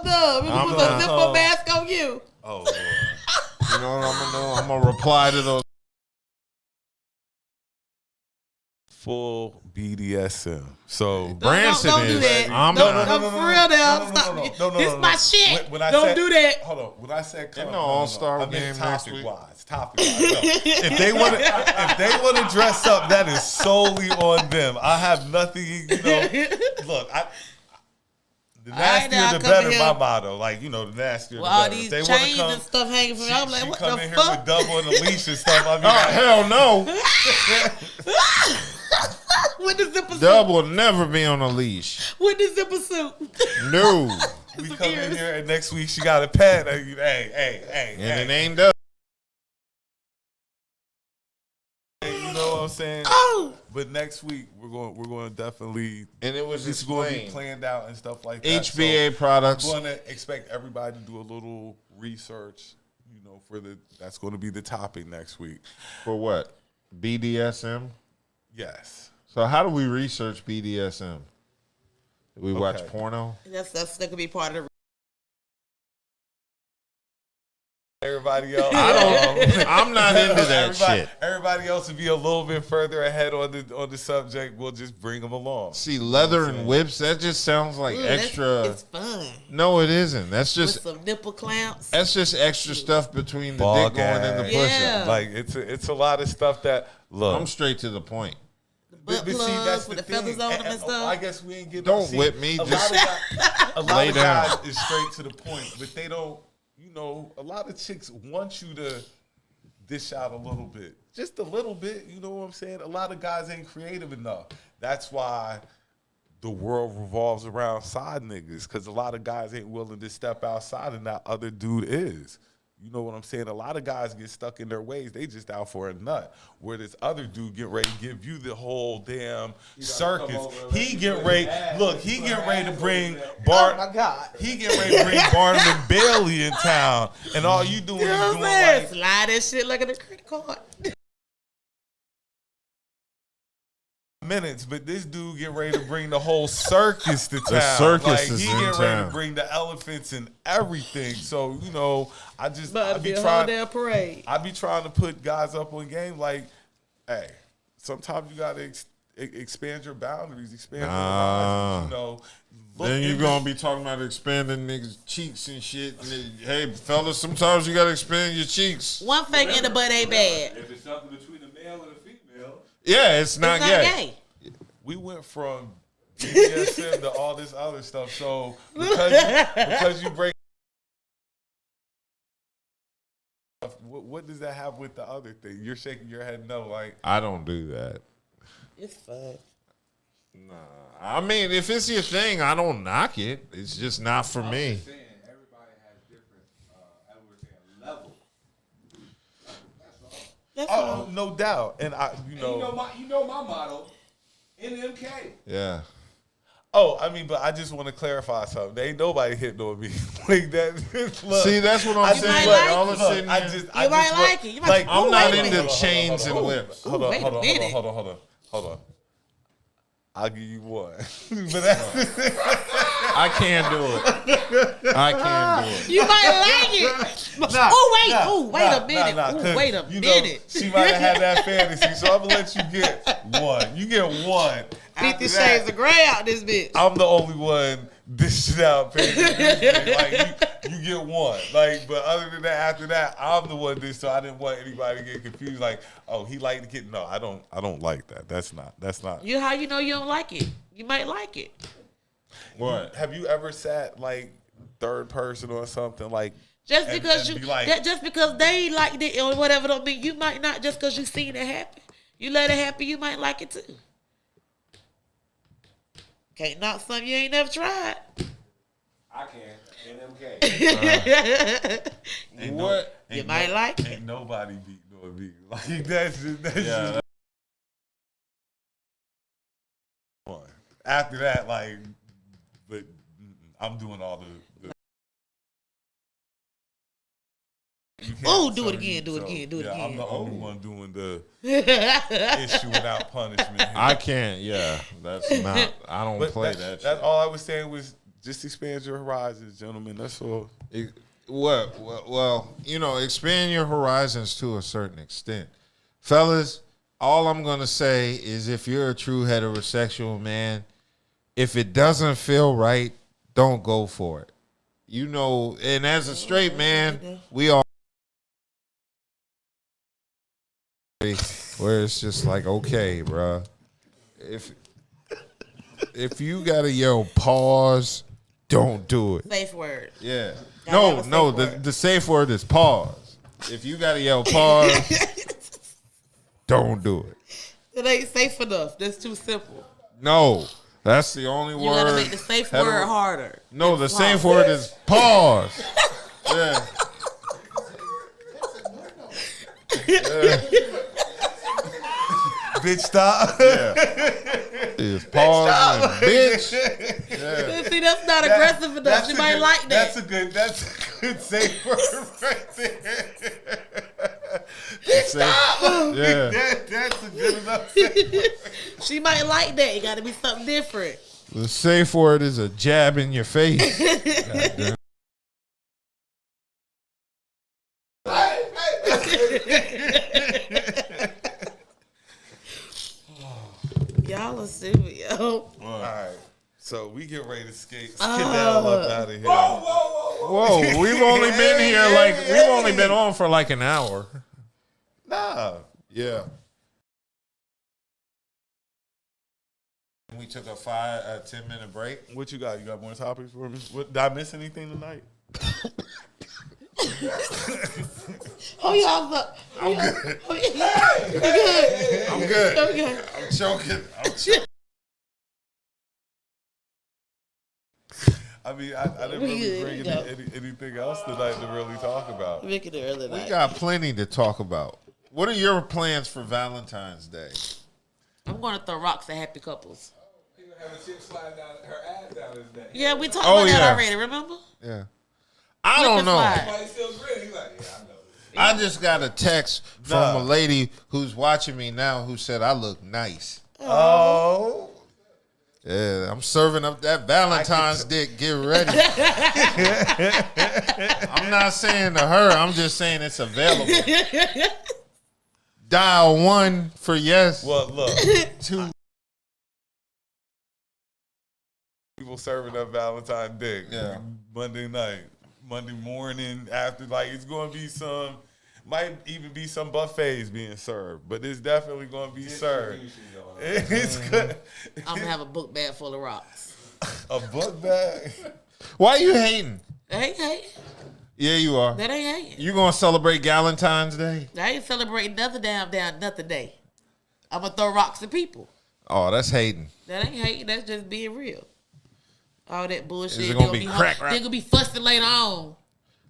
No, we I'm can put a not- zipper mask on you. Oh Lord. You know what I'm gonna do? I'm gonna reply to those. Full BDSM. So Branson don't do is. that. I'm No, not. no, for real now. Stop. This my shit. When I Don't said- do that. Hold on. When I said Ain't no All-Star I meant game next week. Topic wise. No. If they want to dress up, that is solely on them. I have nothing. Look, the nastier now the come better. here. My motto, like the nastier Well, the all better. these If they want to chains come, and stuff hanging from me. I'm like, she what come the in here with fuck? double and a leash and stuff. I mean, Oh, hell no. With the zipper suit. Dub will never be on a leash. With the zipper suit. No. we come in here and next week she got a pet. Hey. And it ain't Dub. You know what I'm saying? Oh. But next week we're going to definitely. And it was It's going to be explained. planned out and stuff like that. HBA So products. I'm going to expect everybody to do a little research. That's going to be the topic next week. For what? BDSM? Yes. So how do we research BDSM? Do we watch Okay. porno? That could be part of the. Everybody else, I'm not into that everybody, shit. Everybody else would be a little bit further ahead on the subject. We'll just bring them along. See, leather and whips, that just sounds like extra. It's fun. No, it isn't. That's With just some nipple clamps. that's just extra stuff between the Ball dick going in the gag. pussy. Yeah. Like it's a lot of stuff that look. I'm straight to the point. Butt plugs with the feathers on them and stuff. I guess we ain't getting. Don't whip me, A just lot lay of down. guys is straight to the point, but they don't. A lot of chicks want you to dish out a little bit, just a little bit. You know what I'm saying? A lot of guys ain't creative enough. That's why the world revolves around side niggas, because a lot of guys ain't willing to step outside, and that other dude is. You know what I'm saying? A lot of guys get stuck in their ways. They just out for a nut. Where this other dude get ready to give you the whole damn circus. He get ready. Look, he get ready to bring Bart. Oh my God. He get ready to bring Barnum and Bailey in town, and all you doing You know is what doing I'm saying? like Slide that shit like a credit card. minutes, but this dude get ready to bring the whole circus to town. The circus like, is he in get ready town. to bring the elephants and everything. So I But be be a whole trying. damn parade. I be trying to put guys up on game. Like, hey, sometimes you gotta expand your boundaries, expand your horizons. Look Then you into- gonna be talking about expanding niggas' cheeks and shit. And hey, fellas, sometimes you gotta expand your cheeks. One fake in the butt ain't bad. If it's something between a male and a female, Yeah, it's not, It's not gay. gay. We went from BDSM to all this other stuff. So because you break, what does that have with the other thing? You're shaking your head no. Like, I don't do that. It's fun. I mean, if it's your thing, I don't knock it. It's just not for me. saying everybody has different, as we're saying, levels. That's all. oh, no doubt. And And you know my motto, NMK. Yeah. Oh, I mean, but I just want to clarify something. There ain't nobody hitting on me like that. Look, See, that's what I'm saying. might like All it. of a sudden, I just You might like it. You might like, I'm not into hold on, chains and hold on, whips. Hold on, Wait a hold on, minute. hold on. I'll give you one. But that's I can't do it. I can't do it. You might like it. Wait a minute. Wait a minute. She might have had that fantasy, so I'm gonna let you get one. You get one. 50 After Shades that, of Grey out this bitch. I'm the only one dishing out pay-per-views. Like you get one. Like, but other than that, after that, I'm the one dish. So I didn't want anybody to get confused. Like, oh, he liked the kid. No, I don't like that. That's not. You how you know you don't like it? You might like it. What? Have you ever sat like third person or something like? Just because and be like, just because they liked it or whatever don't mean you might not. Just because you seen it happen, you let it happen, you might like it too. Can't knock something you ain't never tried. I can. NMK. What? You might like it. Ain't nobody beat no beat. Like that's Yeah. just one. After that, like, but I'm doing all the Oh, do it again, do it again, do it again. I'm the only one doing the issue without punishment. Here. I can't. Yeah, that's not. I don't But play that. that. All I was saying was just expand your horizons, gentlemen. That's all. Well, expand your horizons to a certain extent. Fellas, all I'm going to say is if you're a true heterosexual man, if it doesn't feel right, don't go for it. And as a straight man, we all where it's just like, okay, bruh. If you got to yell pause, don't do it. Safe word. Yeah. Gotta have a No, safe word. the safe word is pause. If you gotta yell pause, don't do it. It ain't safe enough. That's too simple. No. That's the only You word. gotta make the safe word harder. No, the safe word is pause. Yeah. Bitch, stop. Yeah. It's pause and bitch. See, that's not aggressive enough. She might like that. That's a good safe word right there. Bitch, stop. Yeah. That's a good enough safe word. She might like that. It got to be something different. The safe word is a jab in your face. Goddamn. Y'all are stupid, yo. All right. So we get ready to skate. Get that up out of here. Whoa, we've only been here we've only been on for like an hour. Nah. Yeah. We took a 10-minute break. What you got? You got more topics for me? Did I miss anything tonight? Oh, y'all up. I'm good. I'm good. Okay. I'm choking. I mean, I didn't really bring anything else tonight to really talk about. Make it early We night. got plenty to talk about. What are your plans for Valentine's Day? I'm going to throw rocks at happy couples. He gonna have a chick slide down her ass down his neck. Yeah, we talked Oh, about that yeah. already, remember? Yeah. I Slip don't and know. slide. But he's still grinning. He's like, yeah, I know. I just got a text from a lady who's watching me now who said I look nice. Oh. Yeah, I'm serving up that Valentine's dick. Get ready. I'm not saying to her. I'm just saying it's available. Dial 1 for yes. Well, look. 2. People serving up Valentine dick. Yeah. Monday night. Monday morning after. Like, it's going to be might even be some buffets being served. But it's definitely going to be served. It's good. I'm going to have a book bag full of rocks. A book bag? Why are you hating? That ain't hating. Yeah, you are. That ain't hating. You gonna celebrate Valentine's Day? I ain't celebrating nothing nothing day. I'm going to throw rocks at people. Oh, that's hating. That ain't hating. That's just being real. All that bullshit. Is it gonna be crack rap? They're going to be fussing later on.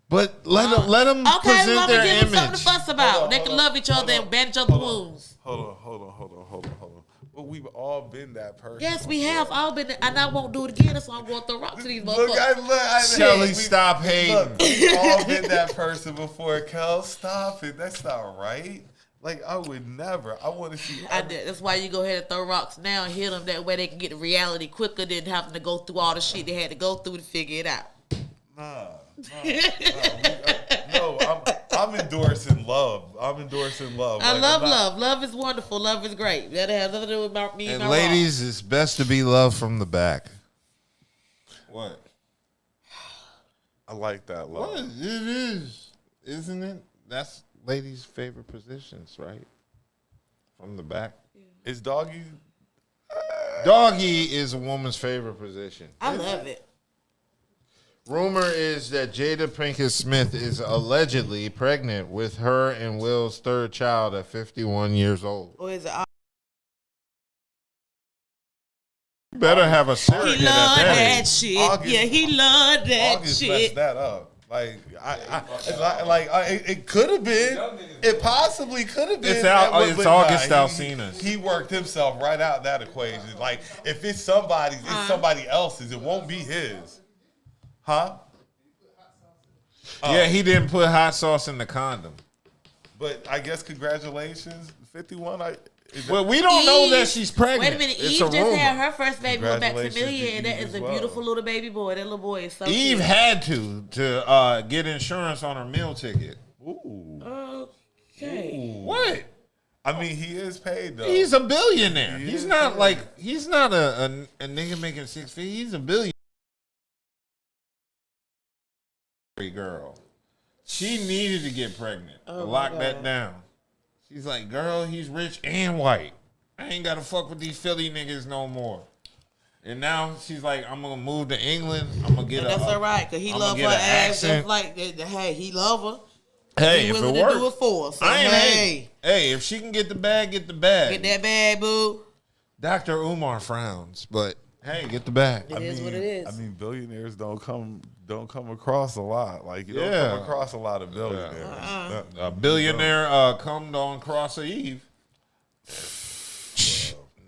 But let them Okay, present well, their give them something image. to fuss about. They can love each other and band each other's wounds. Hold on. but we've all been that person. Yes, we have all been, and I won't do it again. So I'm going to throw rocks to these motherfuckers. Look, Kelly, stop hating. Look, we've all been that person before. Kel, stop it. That's not right. Like, I would never. I want to see. That's why you go ahead and throw rocks now and hit them. That way they can get the reality quicker than having to go through all the shit they had to go through to figure it out. No, I'm endorsing love. I'm endorsing love. I love love. Love is wonderful. Love is great. That has nothing to do with me and my ladies, it's best to be loved from the back. What? I like that love. What? It is, isn't it? That's ladies' favorite positions, right? From the back. Is doggy? Doggy is a woman's favorite position. I love it. Rumor is that Jada Pinkett Smith is allegedly pregnant with her and Will's third child at 51 years old. Or is it? You better have a surrogate He love at that age. shit. August- Yeah, he love that August shit. messed that up. It could have been. It possibly could have been. It's But August nah, Alsina's. He worked himself right out that equation. Like, if it's somebody's, it's somebody else's. It won't be his. Huh? Yeah, he didn't put hot sauce in the condom. But I guess congratulations, 51. Well, we don't know Eve- that she's pregnant. Wait a minute. It's Eve a just rumor. had her first baby with Congratulations Maximilian, to and that Eve is as a well. beautiful little baby boy. That little boy is so Eve cute. had to get insurance on her meal ticket. Ooh. Okay. What? I mean, he is paid though. He's a billionaire. He He's is not paid. like he's not a nigga making 6 feet. He's a billionaire. Girl, she needed to get pregnant. Oh, Lock my that God. down. She's like, girl, he's rich and white. I ain't gotta fuck with these Philly niggas no more. And now she's like, I'm gonna move to England. I'm gonna get And that's all right, because he I'ma love her get an ass accent. just like that. Hey, he love her. Hey, He if willing it to works, do it for her. So, I ain't hey, hey, if she can get the bag, get the bag. get that bag, boo. Dr. Umar frowns, but hey, get the bag. It is what it is. I mean, billionaires don't come across a lot. Like, you don't Yeah. come across a lot of billionaires. A billionaire come on Cross Eve.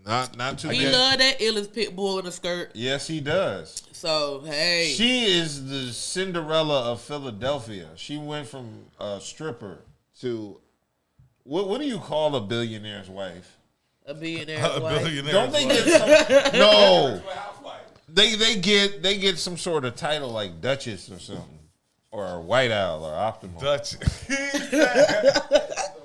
Not too He bad. love that illest pit bull in the skirt. Yes, he does. So, hey. She is the Cinderella of Philadelphia. She went from a stripper to what do you call a billionaire's wife? A billionaire. A billionaire. Don't they get some, no? They get some sort of title like Duchess or something, or White Owl or Optimal. Dutch?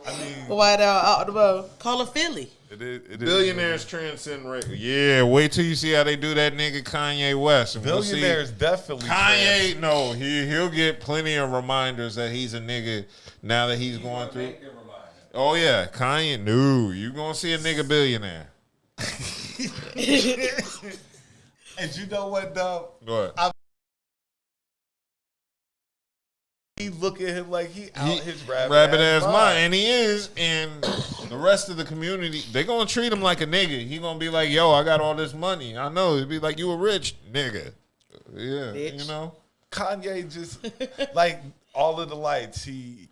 I mean, White out the bow. Call her Philly. it is. Billionaires transcend race. Yeah, wait till you see how they do that nigga Kanye West. And Billionaires we'll definitely. Kanye, no, he'll get plenty of reminders that he's a nigga now that he's going through. Oh yeah, Kanye, no, you gonna see a nigga billionaire. And you know what, though? What? He look at him like he out his rabbit ass mind, and he is, and the rest of the community, they gonna treat him like a nigga. He gonna be like, yo, I got all this money. I know. He'd be like, you a rich nigga. Yeah, Bitch. you know. Kanye just like all of the lights. He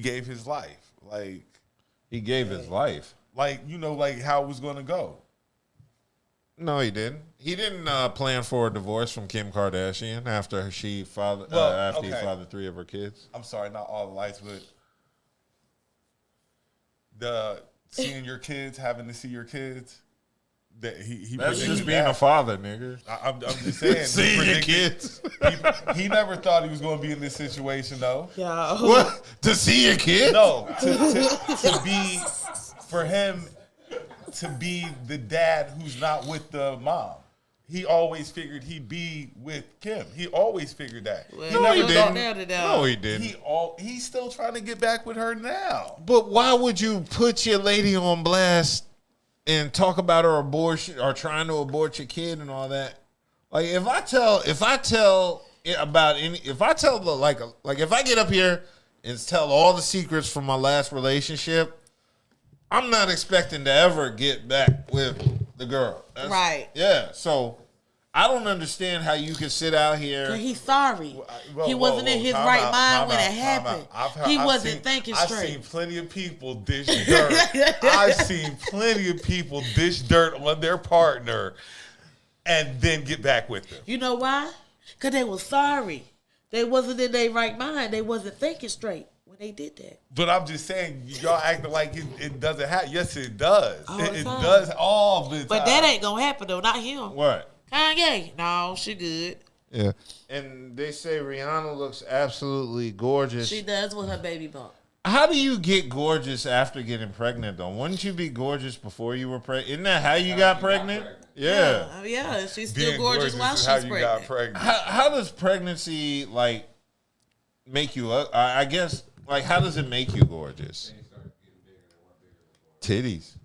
gave his life. He gave his life. Like you know, like how it was gonna go. No, he didn't. He didn't plan for a divorce from Kim Kardashian after he fathered he fathered 3 of her kids. I'm sorry, not all the lights, but the seeing your kids, having to see your kids. That he That's predicted just being that. a father, nigga. I'm just saying. Seeing he your predicted- kids. He never thought he was going to be in this situation, though. Yeah. What? To see your kids? No, to be for him to be the dad who's not with the mom. He always figured he'd be with Kim. He always figured that. Well, No, he never didn't. thought down to down. No, he didn't. He's still trying to get back with her now. But why would you put your lady on blast and talk about her abortion or trying to abort your kid and all that? Like if I tell if I get up here and tell all the secrets from my last relationship, I'm not expecting to ever get back with the girl. Right. Yeah. So I don't understand how you can sit out here. He's sorry. He wasn't in his right mind when it happened. He wasn't thinking straight. I've seen plenty of people dish dirt. I've seen plenty of people dish dirt on their partner and then get back with them. You know why? Because they were sorry. They wasn't in their right mind. They wasn't thinking straight when they did that. But I'm just saying, y'all acting like it doesn't happen. Yes, it does. It time. does all the time. But that ain't going to happen, though. Not him. What? Kanye. No, she good. Yeah. And they say Rihanna looks absolutely gorgeous. She does with her baby bump. How do you get gorgeous after getting pregnant, though? Wouldn't you be gorgeous before you were pregnant? Isn't that how you got pregnant? Yeah. Yeah, she's still Being gorgeous while is she's how you pregnant. got pregnant. How does pregnancy, like, make you I guess, like, how does it make you gorgeous? Titties.